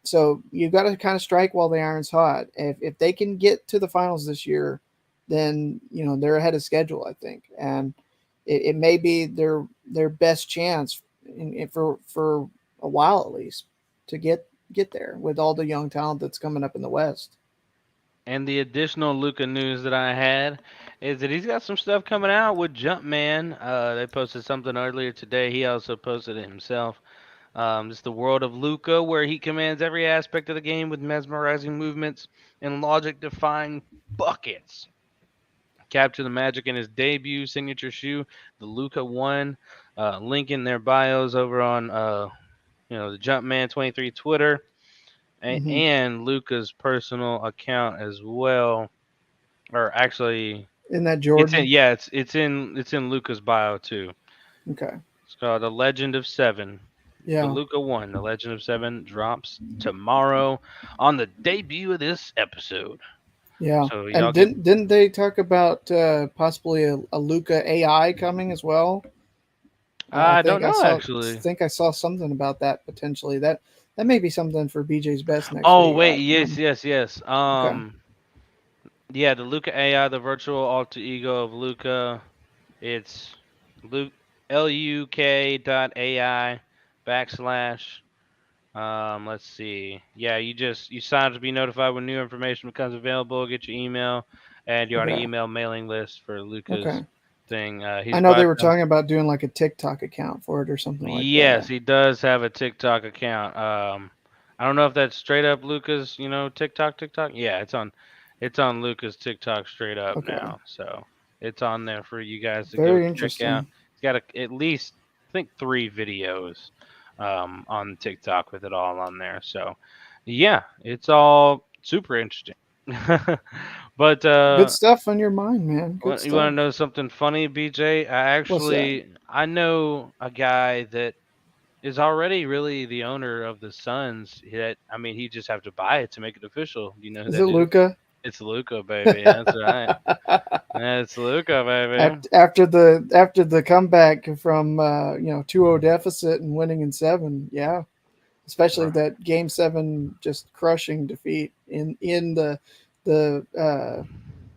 so you've got to kind of strike while the iron's hot. If they can get to the finals this year, then they're ahead of schedule, I think, and it may be their best chance. For a while at least to get there with all the young talent that's coming up in the West. And the additional Luca news that I had is that he's got some stuff coming out with Jumpman. They posted something earlier today. He also posted it himself. It's the world of Luca, where he commands every aspect of the game with mesmerizing movements and logic-defying buckets. capture the Magic in his debut signature shoe, the Luca 1. Link in their bios over on the Jumpman23 Twitter Mm-hmm. and Luca's personal account as well. Or actually, In that it's in Jordan. it's in Luca's bio too. Okay. It's called The Legend of Seven. The Yeah. Luca 1, The Legend of Seven, drops tomorrow on the debut of this episode. Yeah. So y'all And get. didn't they talk about possibly a Luca AI coming as well? I I don't think I know saw actually. something about that potentially. That may be something for BJ's best next Oh week. wait, yes. Okay. Yeah, the Luca AI, the virtual alter ego of Luca. It's Luke LUK.ai backslash. Let's see. Yeah, you sign up to be notified when new information becomes available. Get your email, and you're on an Okay. email mailing list for Luca's Okay. thing. I He's know they about were to. talking about doing like a TikTok account for it or something like Yes, that. he does have a TikTok account. I don't know if that's straight up Luca's, TikTok. Yeah, it's on Luca's TikTok straight up Okay. now. So it's on there for you guys to go Very check out. interesting. He's got at least I think 3 videos on TikTok with it all on there. So yeah, it's all super interesting. But Good stuff on your mind, man. Good you want to stuff. know something funny, BJ? What's that? I know a guy that is already really the owner of the Suns. He just have to buy it to make it official. Do you know who Is it that is? Luca? It's Luca, baby. That's right. That's Luca, baby. After the comeback from 2-0 deficit and winning in 7, yeah, especially Right. that Game 7 just crushing defeat in the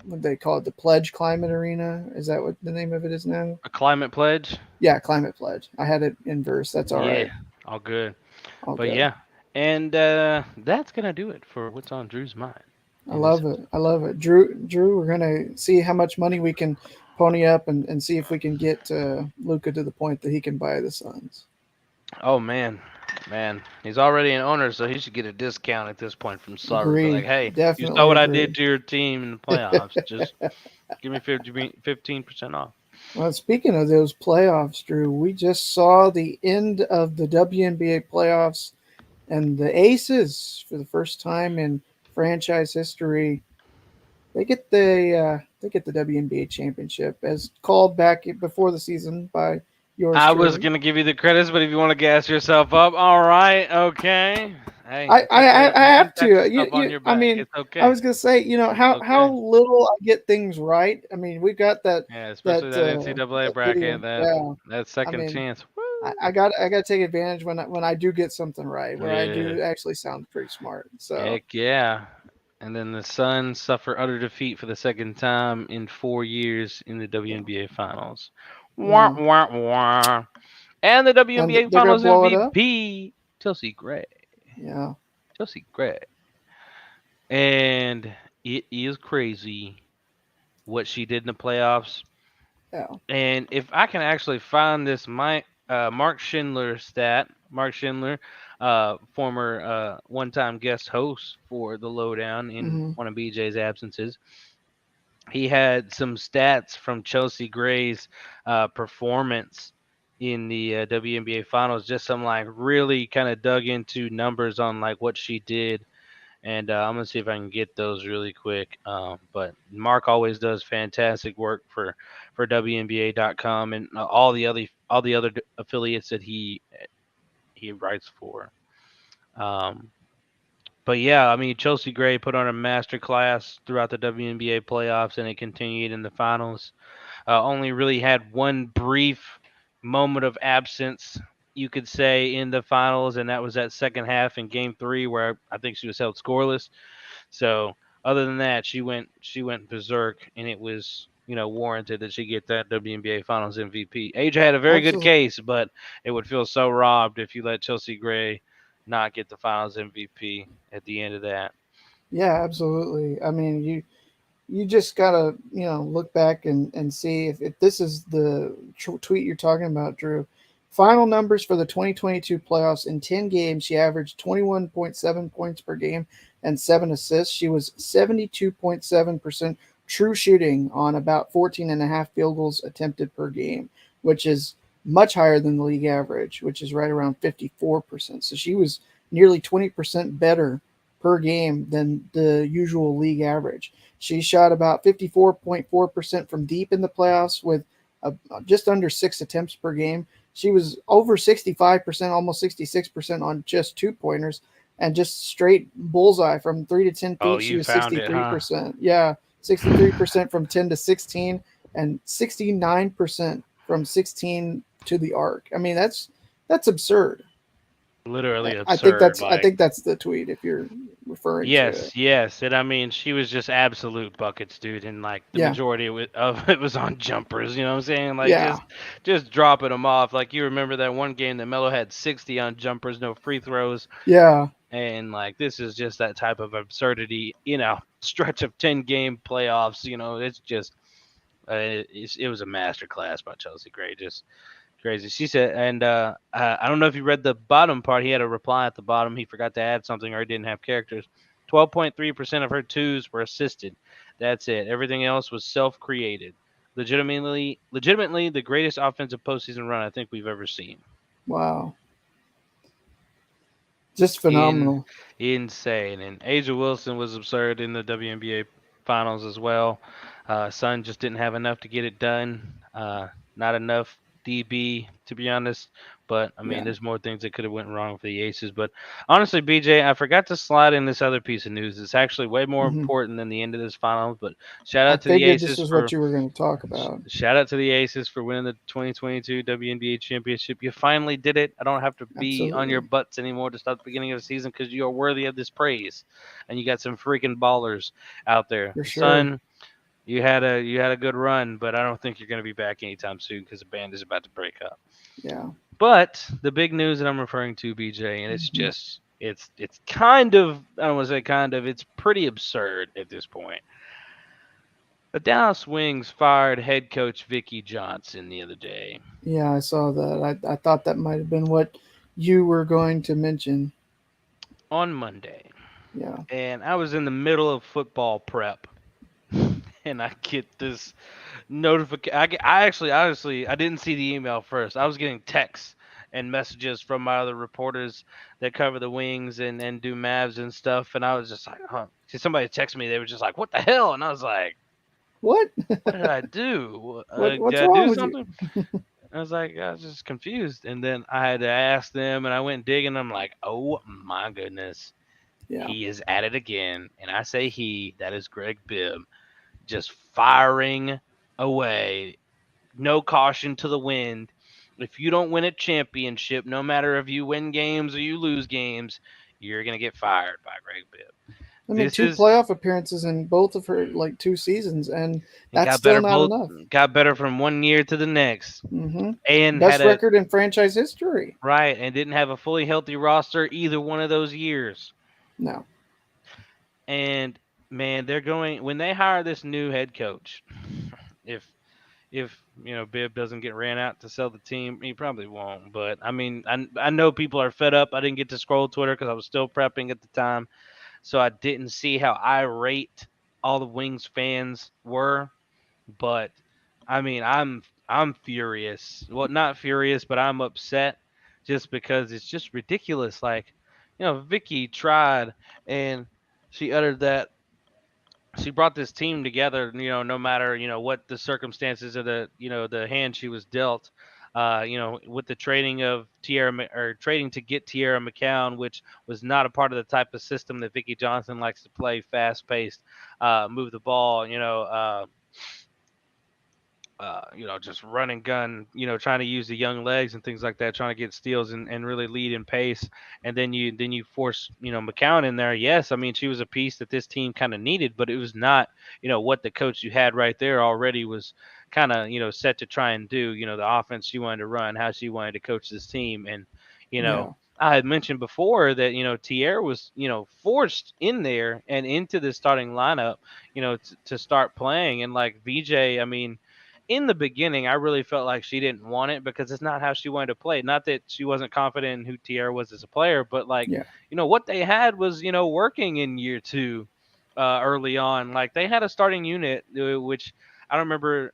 what they call it, the Pledge Climate Arena. Is that what the name of it is now? A climate pledge. Yeah, Climate Pledge. I had it in verse. That's all Yeah, right. all good. All But good. yeah, and that's gonna do it for what's on Drew's mind I in this love it. episode. I love it. Drew, we're gonna see how much money we can pony up and see if we can get Luca to the point that he can buy the Suns. Oh man, he's already an owner, so he should get a discount at this point from Sarver. Be like, Agree. hey, you saw Definitely what I did agree. to your team in the playoffs. Just give me 15% off. Well, speaking of those playoffs, Drew, we just saw the end of the WNBA playoffs, and the Aces, for the first time in franchise history, they get the WNBA championship as called back before the season by yours I was truly. gonna give you the credits, but if you want to gas yourself up, all right, okay. Hey, I, it's I, okay. I You can have pat to. yourself on your I back. mean, It's I okay. was gonna say, It's how okay. little I get things right. I mean, we got Yeah, especially that that NCAA that bracket, video. Yeah. that I second mean, chance. I got to take advantage when I do get something right, where I Yeah, do actually sound pretty smart. So heck yeah. And then the Suns suffer utter defeat for the second time in 4 years in the yeah, WNBA Finals. Wah, yeah, wah, wah. And the and WNBA they're gonna Finals blow it up. MVP, Chelsea Gray. Yeah, Chelsea Gray. And it is crazy what she did in the playoffs. yeah. And if I can actually find this, Mark Schindler stat, Mark Schindler, former one-time guest host for the Lowdown in Hmm. one of BJ's absences, he had some stats from Chelsea Gray's performance in the WNBA Finals. Just some like really kind of dug into numbers on like what she did, and I'm gonna see if I can get those really quick. But Mark always does fantastic work for WNBA.com and all the other affiliates that he writes for. Um, but yeah, I mean Chelsea Gray put on a master class throughout the WNBA playoffs, and it continued in the finals. Only really had one brief moment of absence, you could say, in the finals, and that was that second half in Game 3, where I think she was held scoreless. So other than that, she went berserk, and it was warranted that she get that WNBA Finals MVP. Asia had a very good Absolutely. case, but it would feel so robbed if you let Chelsea Gray not get the Finals MVP at the end of that. Yeah, absolutely. I mean, you just gotta look back and see if this is the tweet you're talking about, Drew. Final numbers for the 2022 playoffs: in 10 games she averaged 21.7 points per game and 7 assists. She was 72.7% true shooting on about 14 and a half field goals attempted per game, which is much higher than the league average, which is right around 54%. So she was nearly 20% better per game than the usual league average. She shot about 54.4% from deep in the playoffs with just under 6 attempts per game. She was over 65%, almost 66% on just 2 pointers, and just straight bullseye from 3 to 10 feet. Oh, She you was found it, huh? 63%. Yeah, 63% from 10 to 16, and 69% from 16 to the arc. I mean, that's absurd. Literally I think absurd. that's I Like, think that's the tweet if you're referring to it. yes, yes. And I mean, she was just absolute buckets, dude. And like the Yeah, majority of it was on jumpers. You know what I'm saying? Like yeah, just dropping them off. Like you remember that one game that Melo had 60 on jumpers, no free throws. yeah, And like this is just that type of absurdity. Stretch of 10-game playoffs. It's just it was a master class by Chelsea Gray. Just crazy. She said, and I don't know if you read the bottom part. He had a reply at the bottom. He forgot to add something or he didn't have characters. 12.3% of her twos were assisted. That's it. Everything else was self-created. Legitimately, the greatest offensive postseason run I think we've ever seen. wow, just In phenomenal. insane. And Asia Wilson was absurd in the WNBA Finals as well. Sun just didn't have enough to get it done. Not enough DB to be honest. But I mean, Yeah. there's more things that could have went wrong for the Aces. But honestly, BJ, I forgot to slide in this other piece of news. It's actually way more Hmm. important than the end of this finals. But shout I out to the figured this Aces was what for you were going to talk about. Shout out to the Aces for winning the 2022 WNBA championship. You finally did it. I don't have to be on your Absolutely, butts anymore to start the beginning of the season because you are worthy of this praise, and you got some freaking ballers out there. for sure. Son, you had a good run, but I don't think you're going to be back anytime soon because the band is about to break up. Yeah. But the big news that I'm referring to, BJ, and it's Hmm. just it's kind of, I don't want to say kind of, it's pretty absurd at this point. The Dallas Wings fired head coach Vicky Johnson the other day. Yeah, I saw that. I thought that might have been what you were going to mention. On Monday, Yeah. and I was in the middle of football prep, and I get this notification. I actually, honestly, I didn't see the email first. I was getting texts and messages from my other reporters that cover the Wings and do Mavs and stuff, and I was just like, huh. See, somebody texted me. They were just like, "What the hell?" And I was like, What? "What did I do? Did What's I wrong do with you? something?" I was like, I was just confused, and then I had to ask them, and I went digging. I'm like, "Oh my goodness." Yeah. He is at it again. And I say he, that is Greg Bibb, just firing away. No caution to the wind. If you don't win a championship, no matter if you win games or you lose games, you're going to get fired by Greg Bibb. I mean, This two is, playoff appearances in both of her like 2 seasons, and he that's got still better not both, enough. got better from one year to the next. Hmm. And had Best a, record in franchise history. right, and didn't have a fully healthy roster either one of those years. No. And man, they're going, when they hire this new head coach, if Bibb doesn't get ran out to sell the team, he probably won't. But I mean, I know people are fed up. I didn't get to scroll Twitter because I was still prepping at the time, so I didn't see how irate all the Wings fans were. But I mean, I'm furious. Well, not furious, but I'm upset just because it's just ridiculous. Like, Vicky tried and she uttered that she brought this team together, no matter, what the circumstances of the hand she was dealt, with the trading of or trading to get Tierra McCown, which was not a part of the type of system that Vicky Johnson likes to play, fast paced, move the ball, just run and gun, trying to use the young legs and things like that, trying to get steals and really lead in pace. And then you force, McCown in there. Yes, I mean she was a piece that this team kind of needed, but it was not, what the coach you had right there already was kind of, set to try and do, the offense she wanted to run, how she wanted to coach this team. And, you know, Yeah. I had mentioned before that, Tierra was, forced in there and into the starting lineup, to start playing. And like VJ, I mean, in the beginning, I really felt like she didn't want it because it's not how she wanted to play. Not that she wasn't confident in who Tierra was as a player, but like, Yeah. what they had was, working in year two. early on. Like they had a starting unit, which I don't remember.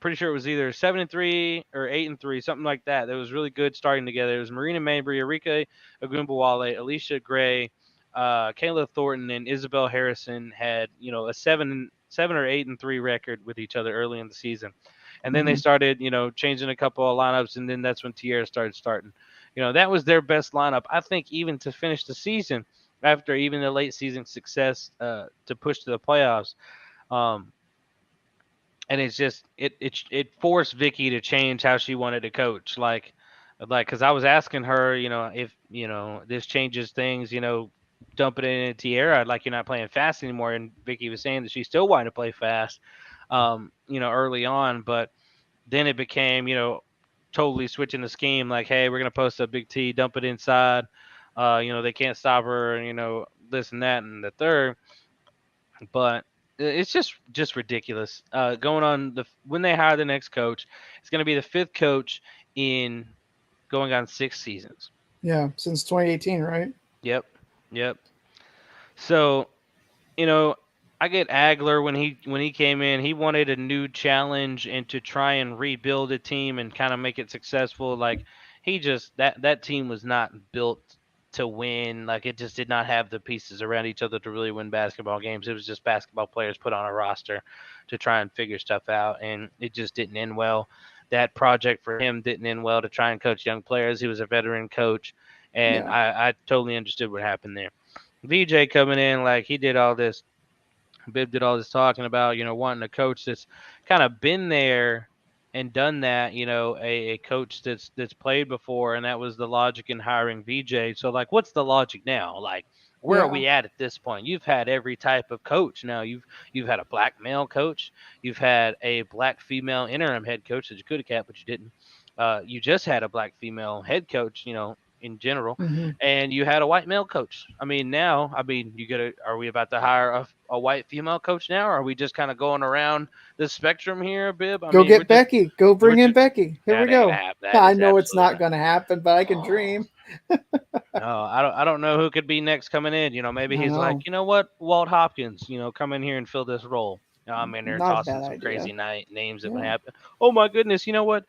Pretty sure it was either 7-3 or 8-3, something like that. That was really good starting together. It was Marina Mabry, Arika Agumbawale, Alicia Gray, Kayla Thornton, and Isabel Harrison had a 7 or 8-3 record with each other early in the season, and then they Mhm. started changing a couple of lineups, and then that's when Tierra started starting. That was their best lineup, I think, even to finish the season after even the late season success to push to the playoffs. Um, and it's just it forced Vicky to change how she wanted to coach. Like because I was asking her, if this changes things, dumping it into Tierra, like you're not playing fast anymore. And Vicky was saying that she still wanted to play fast, early on, but then it became, totally switching the scheme. Like, hey, we're gonna post a big T, dump it inside. They can't stop her. This and that and the third. But it's just ridiculous. Going on when they hire the next coach, it's gonna be the fifth coach in going on 6 seasons. Yeah, since 2018, right? Yep, yep. So you know, I get Agler when he came in, he wanted a new challenge and to try and rebuild a team and kind of make it successful. Like he just that team was not built to win. Like it just did not have the pieces around each other to really win basketball games. It was just basketball players put on a roster to try and figure stuff out, and it just didn't end well. That project for him didn't end well to try and coach young players. He was a veteran coach, and Yeah. I totally understood what happened there. VJ coming in, like he did all this, Bibb did all this talking about, wanting a coach that's kind of been there and done that, a coach that's played before, and that was the logic in hiring VJ. So like, what's the logic now? Like, where are Yeah. we at this point? You've had every type of coach now. You've had a black male coach, you've had a black female interim head coach that you could have kept, but you didn't. You just had a black female head coach, in general, Hmm. and you had a white male coach. I mean, now, are we about to hire a white female coach now? Or are we just kind of going around the spectrum here, Bibb? I Go mean, get Becky. Go we're bring in just Becky. Here we that ain't go. hap- that I is know it's absolutely not not. going to happen, but I can dream. No, I don't know who could be next coming in. Maybe I he's like, know. you know what, Walt Hopkins, come in here and fill this role. I mean, they're Not a tossing bad some idea. crazy names that would Yeah. happen. Oh my goodness, you know what?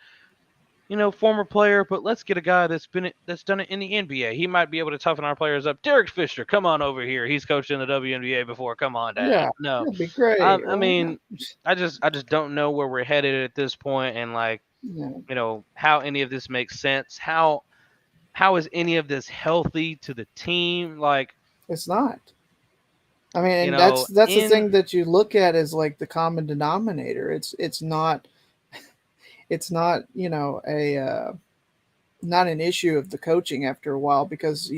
Former player, but let's get a guy that's done it in the NBA. He might be able to toughen our players up. Derek Fisher, come on over here. He's coached in the WNBA before. Come on down. Yeah. No, It'd be I, great. I Well, mean, I just don't know where we're headed at this point, and like, yeah, how any of this makes sense. How is any of this healthy to the team? Like, it's not. I mean, and that's the in thing that you look at is like the common denominator. It's not a not an issue of the coaching after a while because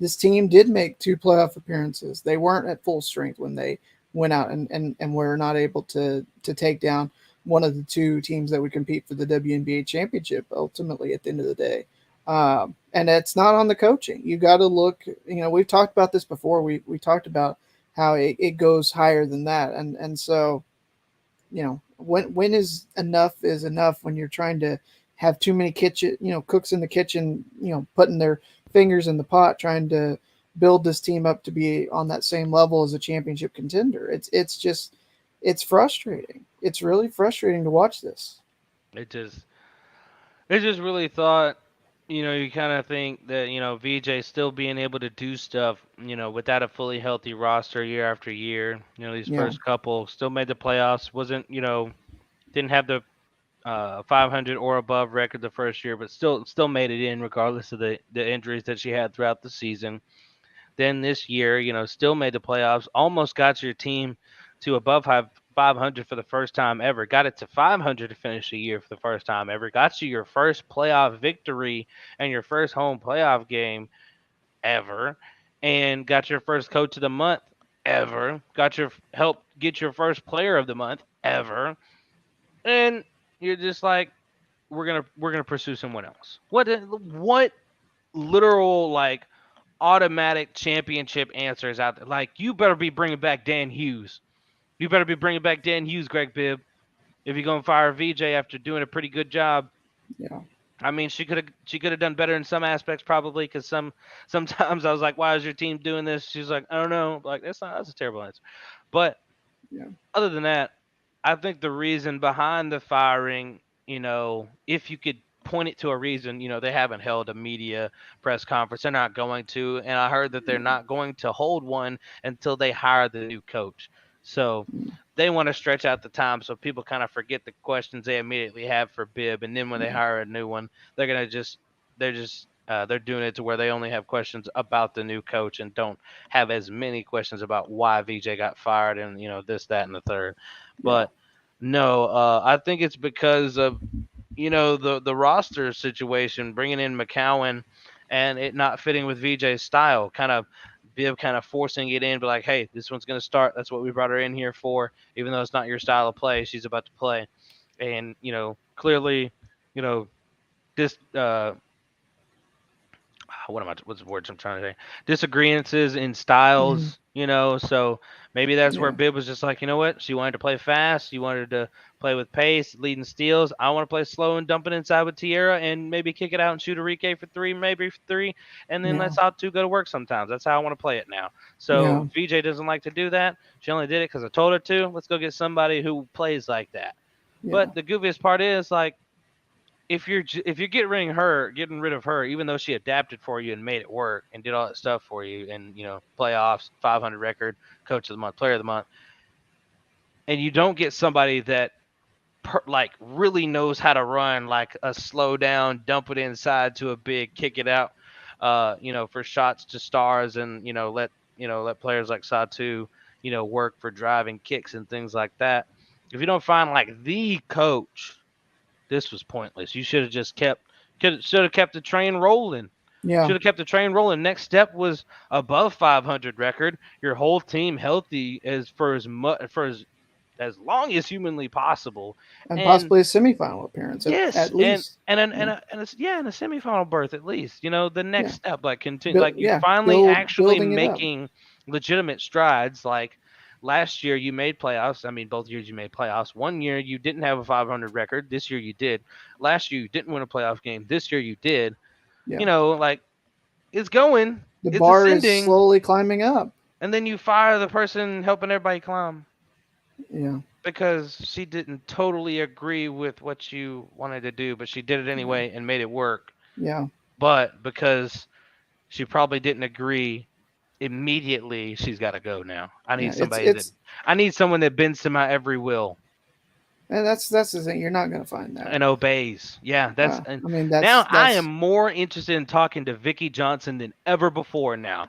this team did make two playoff appearances. They weren't at full strength when they went out and were not able to take down one of the two teams that would compete for the WNBA championship ultimately at the end of the day. And it's not on the coaching. You got to look. We've talked about this before. We talked about how it goes higher than that, and so when is enough when you're trying to have too many kitchen cooks in the kitchen putting their fingers in the pot trying to build this team up to be on that same level as a championship contender. It's frustrating. It's really frustrating to watch this. it just I just really thought, you kind of think that, VJ still being able to do stuff, without a fully healthy roster year after year. These Yeah. first couple still made the playoffs. Wasn't, didn't have the 500 or above record the first year, but still made it in regardless of the injuries that she had throughout the season. Then this year, still made the playoffs, almost got your team to above 500 for the first time ever. Got it to 500 to finish the year for the first time ever. Got you your first playoff victory and your first home playoff game ever, and got your first coach of the month ever. Got your help get your first player of the month ever, and you're just like, we're gonna pursue someone else. What literal like automatic championship answers out there. Like, you better be bringing back Dan Hughes. You better be bringing back Dan Hughes, Greg Bibb. If you're going to fire VJ after doing a pretty good job, Yeah. I mean, she could have done better in some aspects probably because sometimes I was like, why is your team doing this? She's like, I don't know. Like that's a terrible answer. But Yeah. other than that, I think the reason behind the firing, if you could point it to a reason, they haven't held a media press conference. They're not going to. And I heard that they're not going to hold one until they hire the new coach. So Mm. they want to stretch out the time so people kind of forget the questions they immediately have for Bibb. And then when they Yeah. hire a new one, they're doing it to where they only have questions about the new coach and don't have as many questions about why VJ got fired and this, that, and the third. Yeah. But no, I think it's because of the roster situation, bringing in McCowan and it not fitting with VJ's style, kind of Bibb kind of forcing it in, but like, hey, this one's gonna start. That's what we brought her in here for, even though it's not your style of play. She's about to play, and clearly, you know this what's the words I'm trying to say? Disagreements in Mhm. styles, so maybe that's where Yeah. Bibb was just like, you know what? She wanted to play fast, she wanted to play with pace, leading steals. I want to play slow and dump it inside with Tierra and maybe kick it out and shoot a Rike for three, maybe for three, and then Yeah. let's all two go to work sometimes. That's how I want to play it now. Yeah. So VJ doesn't like to do that. She only did it because I told her to. Let's go get somebody who plays like that. Yeah. But the goofiest part is like if you're getting rid of her, even though she adapted for you and made it work and did all that stuff for you, and playoffs, 500 record, coach of the month, player of the month, and you don't get somebody that like really knows how to run like a slow down, dump it inside to a big, kick it out, for shots to stars, and let players like Satu, work for driving kicks and things like that. If you don't find like the coach, this was pointless. You should have just should have kept the train rolling. Yeah. Should have kept the train rolling. Next step was above 500 record. Your whole team healthy as long as humanly possible. And And possibly a semifinal appearance yes, at least. Yeah. and a semifinal berth at least. The next Yeah. step, like continue, like you Yeah. finally actually Building it up. making legitimate strides. Like last year, you made playoffs. I mean, both years you made playoffs. One year you didn't have a 500 record. This year you did. Last year you didn't win a playoff game. This year you did. Yeah. Like it's going, The it's bar is ascending, slowly climbing up. and then you fire the person helping everybody climb Yeah. because she didn't totally agree with what you wanted to do, but she did it Yeah. anyway and made it work. Yeah. But because she probably didn't agree immediately, she's got to go now. Yeah. It's I need someone that bends to my every will and that's the thing. You're not gonna find that. and obeys. Yeah, and I mean now I am that's more interested in talking to Vicky Johnson than ever before now. I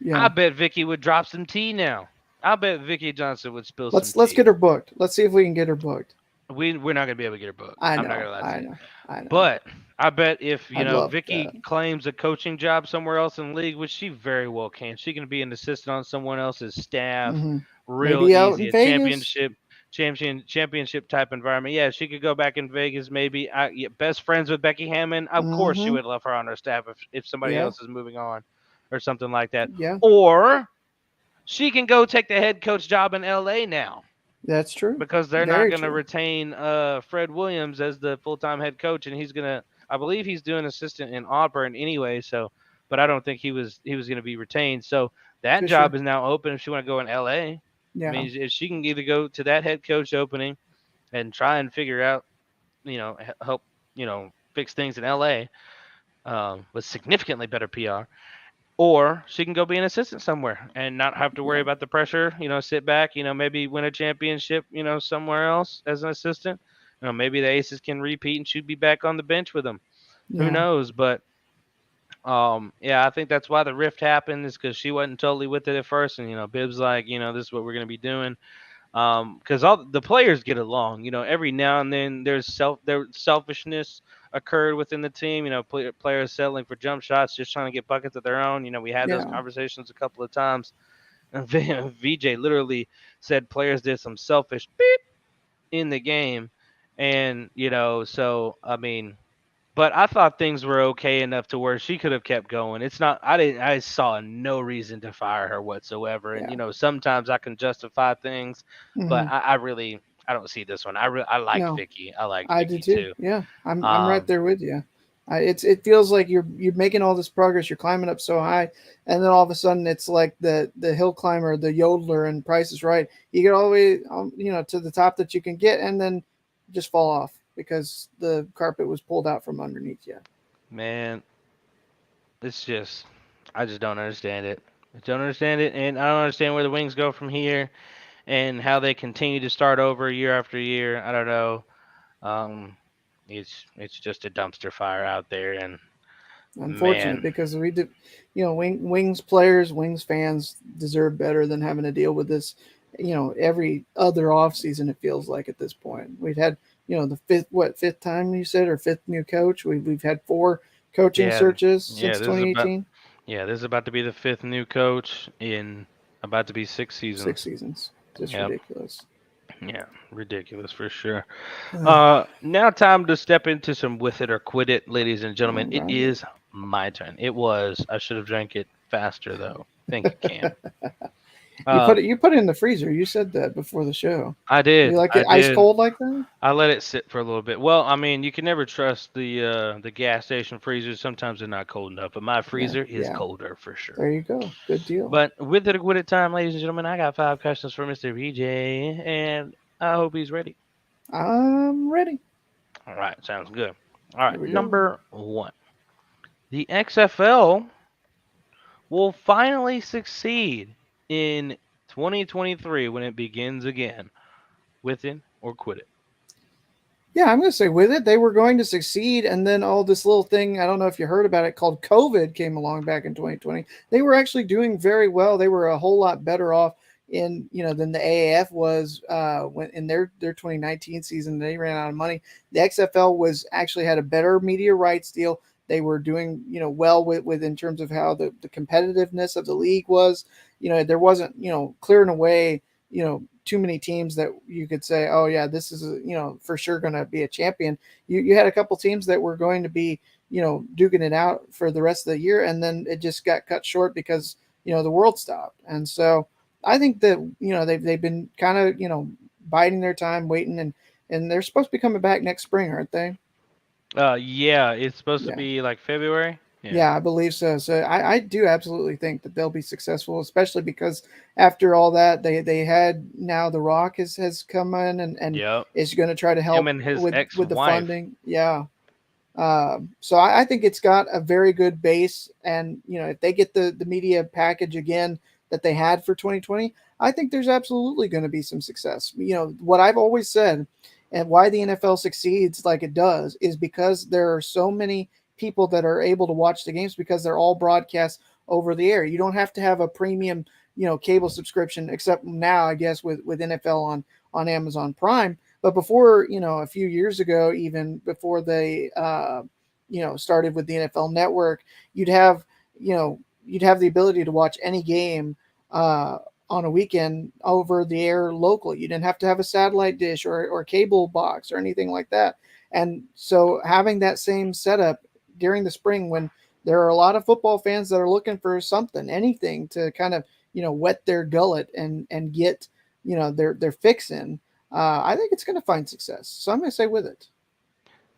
yeah. bet Vicky would drop some tea now. I bet Vicky Johnson would spill some Let's tea. get her booked. Let's see if we can get her booked. We're not gonna be able to get her booked. I I'm not know. gonna lie to I you. know. I know. But I bet if I'd love Vicky that. claims a coaching job somewhere else in the league, which she very well can, she can be an assistant on someone else's staff, Hmm. real Maybe out easy, in a Vegas. championship type environment. Yeah, she could go back in Vegas, maybe. Best friends with Becky Hammond. Of course, she Hmm. would love her on her staff if somebody Yeah. else is moving on, or something like that. Yeah. Or she can go take the head coach job in LA now That's true. because they're not Very going to true. retain Fred Williams as the full-time head coach, and he's going to, I believe he's doing assistant in Auburn anyway. So, but I don't think he was going to be retained. So that Fisher. job is now open if she want to go in LA. I Yeah. mean, if she can either go to that head coach opening and try and figure out, help, fix things in LA with significantly better PR, or she can go be an assistant somewhere and not have to worry Yeah. about the pressure, sit back, maybe win a championship, somewhere else as an assistant. Maybe the Aces can repeat and she'd be back on the bench with them. Who Yeah. knows? But yeah, I think that's why the rift happened is because she wasn't totally with it at first, and Bibb's like, this is what we're gonna be doing. Because all the players get along. Every now and then there's selfishness occurred within the team. Players settling for jump shots, just trying to get buckets of their own. We had those Yeah. conversations a couple of times. And VJ literally said players did some selfish beep in the game, and so I mean. But I thought things were okay enough to where she could have kept going. It's not. I saw no reason to fire her whatsoever. And Yeah. sometimes I can justify things, but Hmm. I don't see this one. I like No, Vicky. I like I do Vicky too. too. Yeah. I'm right Um, there with you. It feels like you're making all this progress. You're climbing up so high, and then all of a sudden it's like the hill climber, the yodeler, and Price is Right. You get all the way, to the top that you can get, and then just fall off because the carpet was pulled out from underneath you. Man, it's just I just don't understand it. I don't understand it, and I don't understand where the Wings go from here and how they continue to start over year after year. I don't know. Um, it's just a dumpster fire out there, and Unfortunate man, because we did, Wings players, Wings fans deserve better than having to deal with this. Every other off season it feels like at this point we've had the fifth time you said or fifth new coach. We've had four coaching yeah, searches yeah, since 2018. this is about to be the fifth new coach in about to be 6 seasons. 6 seasons, just Yep, ridiculous. yeah, ridiculous for sure. All Now time to step into some with it or quit it, ladies and gentlemen. It right. is my turn. It was. I should have drank it faster though. Thank you, Cam. You Uh, put it in the freezer. You said that before the show. I You did. like I it ice did. cold like that? I let it sit for a little bit. Well, I mean, you can never trust the gas station freezers. Sometimes they're not cold enough, but my Yeah, freezer is yeah. colder for sure. There you go. Good deal. But with it or quit it time, ladies and gentlemen, I got 5 questions for Mr. BJ, and I hope he's ready. I'm ready. All right, sounds good. All Here right, we go. number one. The XFL will finally succeed in 2023 when it begins again. With it or quit it. Yeah, I'm going to say with it. They were going to succeed, and then all this little thing, I don't know if you heard about it, called COVID came along back in 2020. They were actually doing very well. They were a whole lot better off than the AAF was when in their 2019 season. They ran out of money. The XFL was actually had a better media rights deal. They were doing well with in terms of how the competitiveness of the league was. There wasn't clearing away too many teams that you could say, oh yeah, this is for sure going to be a champion. You had a couple teams that were going to be duking it out for the rest of the year, and then it just got cut short because the world stopped. And so I think that they've been kind of biding their time, waiting, and they're supposed to be coming back next spring, aren't they? Yeah, it's supposed to Yeah. be like February. Yeah. Yeah, I believe so. So I do absolutely think that they'll be successful, especially because after all that, they had now The Rock has come in and Yep. is going to try to Him help and his with the ex-wife. funding. Yeah. So I think it's got a very good base, and if they get the media package again that they had for 2020, I think there's absolutely going to be some success. What I've always said, and why the NFL succeeds like it does, is because there are so many people that are able to watch the games because they're all broadcast over the air. You don't have to have a premium cable subscription, except now I guess with NFL on Amazon Prime. But before, a few years ago, even before they, started with the NFL Network, you'd have, you'd have the ability to watch any game on a weekend over the air locally. You didn't have to have a satellite dish or cable box or anything like that. And so having that same setup during the spring when there are a lot of football fans that are looking for something, anything to kind of, wet their gullet and get, their fix in. I think it's going to find success. So I'm going to say with it.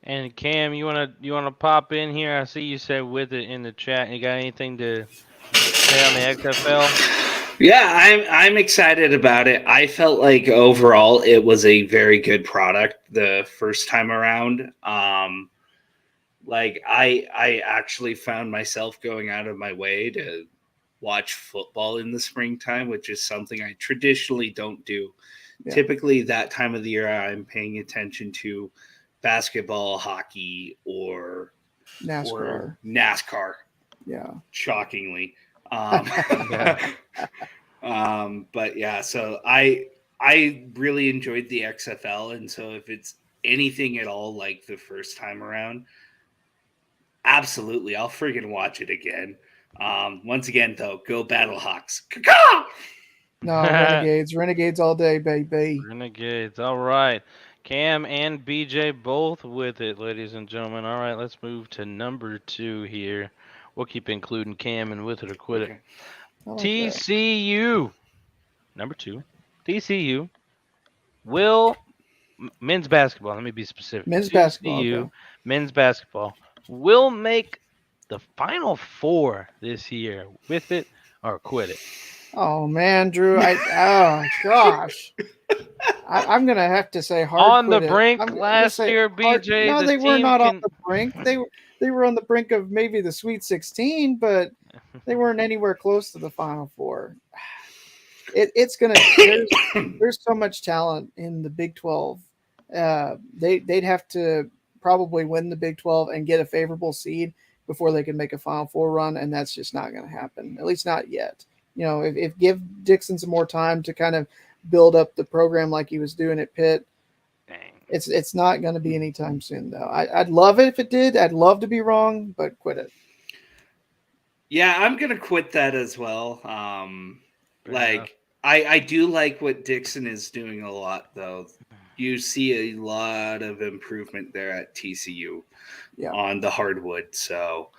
And Cam, you wanna pop in here? I see you said with it in the chat. You got anything to say on the XFL? Yeah, I'm excited about it. I felt like overall it was a very good product the first time around. Like I actually found myself going out of my way to watch football in the springtime, which is something I traditionally don't do. Yeah. Typically, that time of the year, I'm paying attention to basketball, hockey, or NASCAR. NASCAR. Yeah. Shockingly, Yeah. but yeah. So I really enjoyed the XFL, and so if it's anything at all like the first time around, absolutely, I'll friggin' watch it again. Once again, though, go Battlehawks. No, Renegades all day, baby. Renegades. All right. Cam and BJ both with it, ladies and gentlemen. All right, let's move to number 2 here. We'll keep including Cam and with it or quit it. I like that. TCU. Number 2. TCU will men's basketball. Let me be specific. Men's basketball. TCU Okay. men's basketball will make the Final Four this year. With it or quit it. Oh man, Drew. Oh gosh. I'm gonna have to say hard On the quit it. brink I'm gonna last say year, hard. BJ, No, the they were team not on can. the brink. They were on the brink of maybe the Sweet 16, but they weren't anywhere close to the Final Four. It's gonna. There's so much talent in the Big 12. They'd have to probably win the Big 12 and get a favorable seed before they can make a Final Four run, and that's just not going to happen. At least not yet. If give Dixon some more time to kind of build up the program like he was doing at Pitt, Dang. it's not going to be anytime soon though. I'd love it if it did. I'd love to be wrong, but quit it. Yeah, I'm gonna quit that as well. Fair enough. I do like what Dixon is doing a lot though. You see a lot of improvement there at TCU on the hardwood. So,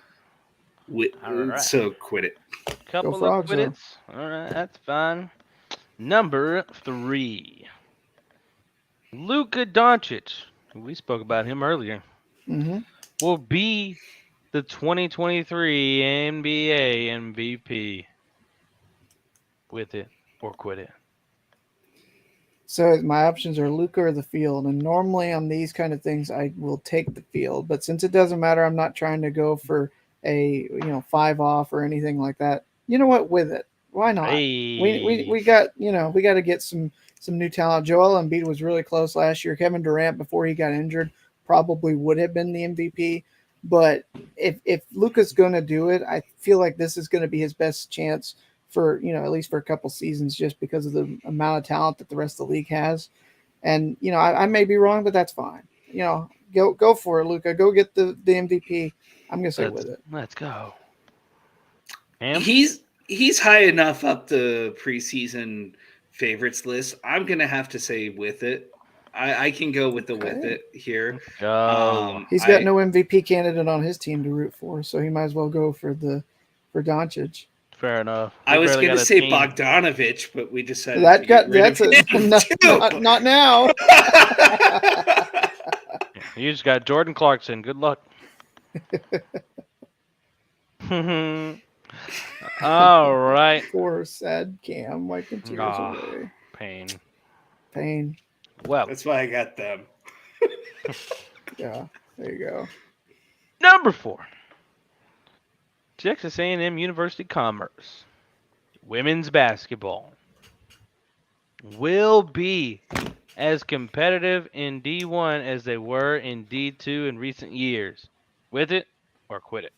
All right. so quit it. Couple of Frogs, quitteds. All right, that's fine. Number 3. Luca Doncic. We spoke about him earlier. Mm-hmm. Will be the 2023 NBA MVP. With it or quit it. So my options are Luca or the field, and normally on these kind of things I will take the field, but since it doesn't matter, I'm not trying to go for a 5 off or anything like that. You know what? With it, why not? Hey. We got we got to get some new talent. Joel Embiid was really close last year. Kevin Durant, before he got injured, probably would have been the MVP. But if Luka's going to do it, I feel like this is going to be his best chance for at least for a couple seasons, just because of the amount of talent that the rest of the league has. And I may be wrong, but that's fine. Go for it, Luka. Go get the MVP. I'm gonna say with it. Let's go. He's high enough up the preseason favorites list. I'm gonna have to say with it. I can go with the with it here. He's got no MVP candidate on his team to root for, so he might as well go for Doncic. Fair enough. I was going to say Bogdanovich, but we decided not now. You just got Jordan Clarkson. Good luck. All right. Poor sad Cam, wiping tears away. Pain. Well, that's why I got them. Yeah, there you go. Number 4. Texas A&M University Commerce women's basketball will be as competitive in D1 as they were in D2 in recent years. With it or quit it?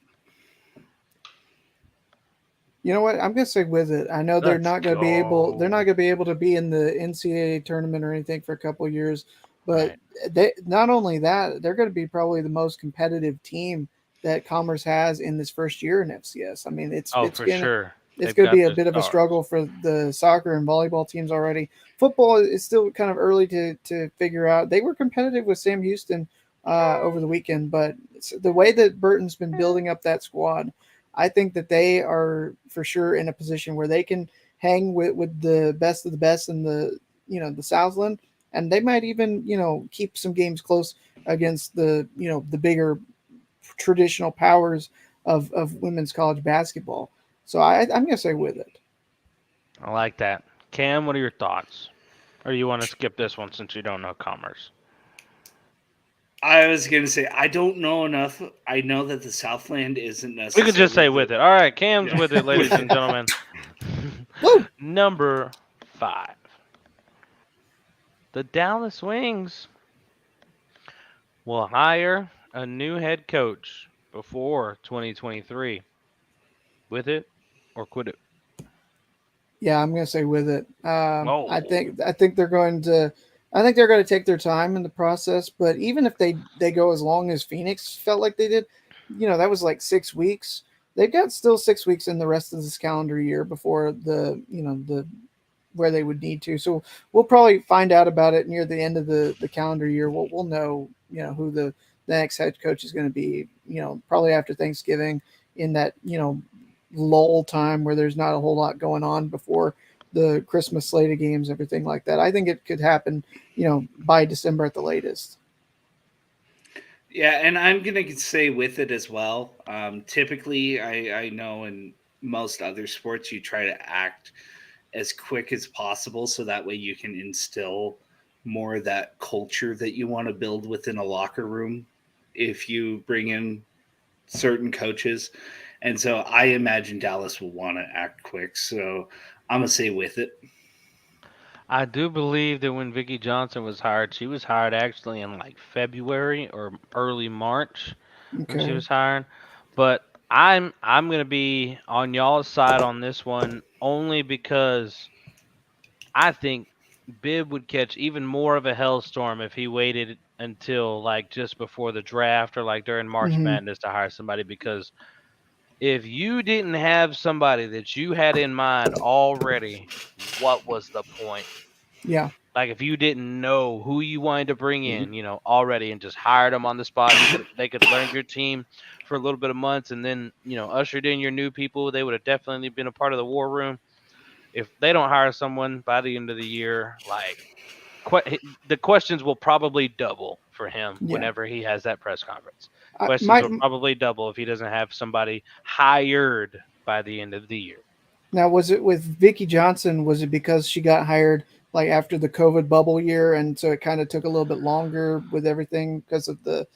You know what? I'm gonna say with it. I know they're not gonna be able. They're not gonna be able to be in the NCAA tournament or anything for a couple of years. But they not only that, they're going to be probably the most competitive team that Commerce has in this first year in FCS. I mean, it's going to be a bit of a struggle for the soccer and volleyball teams already. Football is still kind of early to figure out. They were competitive with Sam Houston over the weekend, but the way that Burton's been building up that squad, I think that they are for sure in a position where they can hang with the best of the best in the Southland, and they might even keep some games close against the the bigger traditional powers of women's college basketball. So I'm going to say with it. I like that. Cam, what are your thoughts? Or you want to skip this one since you don't know Commerce? I was going to say, I don't know enough. I know that the Southland isn't necessarily. We could just say with it. All right, Cam's with it, ladies and gentlemen. Number 5. The Dallas Wings will hire a new head coach before 2023. With it or quit it? Yeah, I'm going to say with it. I think they're going to. I think they're going to take their time in the process. But even if they go as long as Phoenix felt like they did, that was like 6 weeks. They've got still 6 weeks in the rest of this calendar year before the where they would need to. So we'll probably find out about it near the end of the calendar year. We'll know who the next head coach is going to be. Probably after Thanksgiving in that lull time where there's not a whole lot going on before the Christmas slate of games, everything like that. I think it could happen, by December at the latest. Yeah, and I'm gonna say with it as well. Typically, I know in most other sports, you try to act as quick as possible, so that way you can instill more of that culture that you want to build within a locker room. If you bring in certain coaches, and so I imagine Dallas will want to act quick. So I'm gonna say with it. I do believe that when Vicky Johnson was hired, she was hired actually in like February or early March when she Okay. was hired. But I'm gonna be on y'all's side on this one only because I think Bibb would catch even more of a hellstorm if he waited until like just before the draft or like during March Hmm. Madness to hire somebody because if you didn't have somebody that you had in mind already, what was the point? Yeah. Like if you didn't know who you wanted to bring in, already and just hired them on the spot, they could learn your team for a little bit of months and then, ushered in your new people, they would have definitely been a part of the war room. If they don't hire someone by the end of the year, like the questions will probably double for him Yeah. whenever he has that press conference. I, Questions my will probably double if he doesn't have somebody hired by the end of the year. Now, was it with Vicky Johnson? Was it because she got hired like after the COVID bubble year, and so it kind of took a little bit longer with everything because of the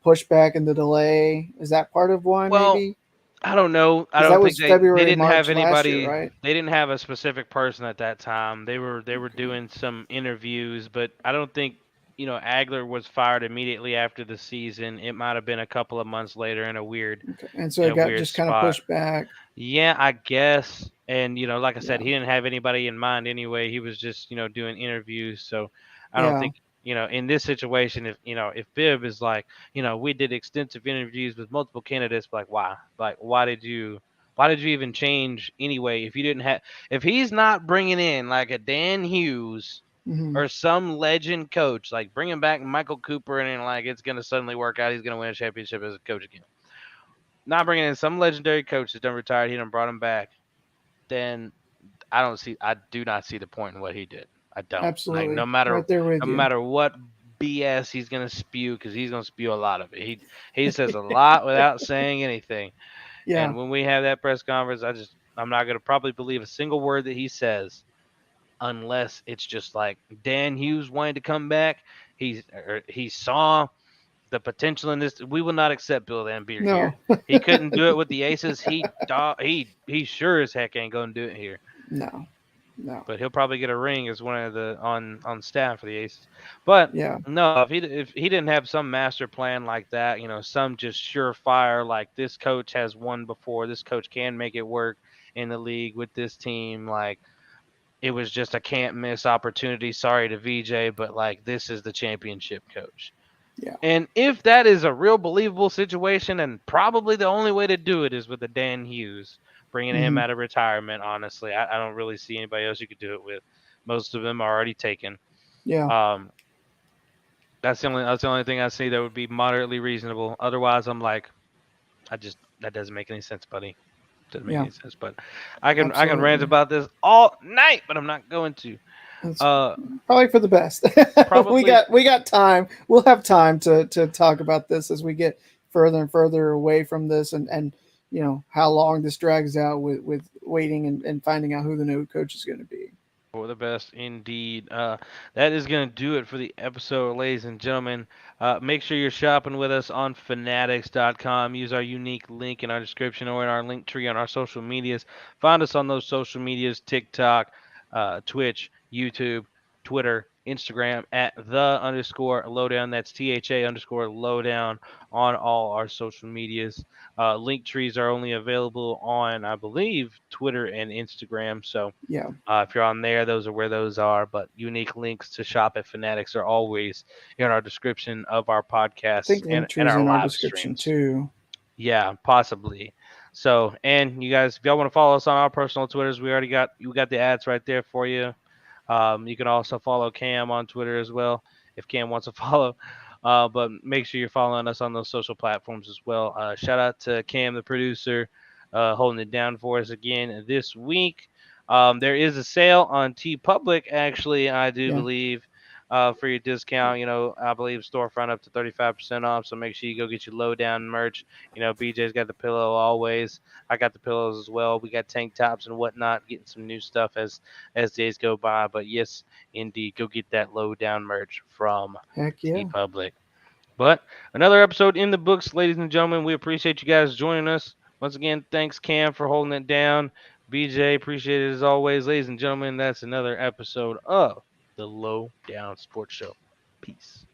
pushback and the delay? Is that part of why Well, maybe? I don't know. I Because that don't think was they February, didn't have March last year, anybody. right? They didn't have a specific person at that time. They were Okay. doing some interviews, but I don't think Agler was fired immediately after the season. It might have been a couple of months later in a weird Okay. And so in it a got weird just kind of spot. pushed back. Yeah, I guess. And like I said, Yeah. he didn't have anybody in mind anyway. He was just doing interviews. So I don't Yeah. think in this situation, if Bibb is like, we did extensive interviews with multiple candidates, like why? Like why did you even change anyway? If he's not bringing in like a Dan Hughes Hmm. or some legend coach, like bringing back Michael Cooper and like it's gonna suddenly work out, he's gonna win a championship as a coach again. Not bringing in some legendary coach that's done retired, he done brought him back, then I do not see the point in what he did. I don't. Like Absolutely. Right there with no you. matter what BS he's gonna spew, because he's gonna spew a lot of it. He says a lot without saying anything. Yeah. And when we have that press conference, I'm not gonna probably believe a single word that he says unless it's just like Dan Hughes wanted to come back. He saw the potential in this. We will not accept Bill Laimbeer No. here. He couldn't do it with the Aces. He sure as heck ain't gonna do it here. No. No. But he'll probably get a ring as one of the on staff for the Aces. But Yeah. no, if he didn't have some master plan like that, some just surefire like this coach has won before, this coach can make it work in the league with this team, like it was just a can't miss opportunity. Sorry to VJ, but like this is the championship coach. Yeah. And if that is a real believable situation, and probably the only way to do it is with a Dan Hughes, bringing him Hmm. out of retirement, honestly. I don't really see anybody else you could do it with. Most of them are already taken. Yeah. Um, that's the only thing I see that would be moderately reasonable. Otherwise, I'm like, that doesn't make any sense, buddy. Doesn't make Yeah. any sense. But I can rant Absolutely. about this all night, but I'm not going to. That's Uh, probably for the best. we probably got time. We'll have time to talk about this as we get further and further away from this, and how long this drags out with waiting and finding out who the new coach is going to be. for the best indeed. That is going to do it for the episode, ladies and gentlemen. Make sure you're shopping with us on Fanatics.com. Use our unique link in our description or in our link tree on our social medias. Find us on those social medias: TikTok, Twitch, YouTube, Twitter, Instagram at @the_lowdown. That's THA_lowdown on all our social medias. Link trees are only available on, I believe, Twitter and Instagram. So Yeah, if you're on there, those are where those are. But unique links to shop at Fanatics are always in our description of our I podcasts think and Linktree's our in our live description streams. too. Yeah, possibly. So, and you guys, if y'all want to follow us on our personal Twitters, we got the ads right there for you. You can also follow Cam on Twitter as well if Cam wants to follow. But make sure you're following us on those social platforms as well. Shout out to Cam, the producer, holding it down for us again this week. There is a sale on T Public, actually, I do Yeah, believe. for your discount. I believe storefront up to 35% off. So make sure you go get your Lowdown merch. BJ's got the pillow always. I got the pillows as well. We got tank tops and whatnot. Getting some new stuff as days go by. But yes, indeed, go get that Lowdown merch from Heck yeah. Public. But another episode in the books, ladies and gentlemen. We appreciate you guys joining us. Once again, thanks, Cam, for holding it down. BJ, appreciate it as always. Ladies and gentlemen, that's another episode of the Low Down Sports Show. Peace.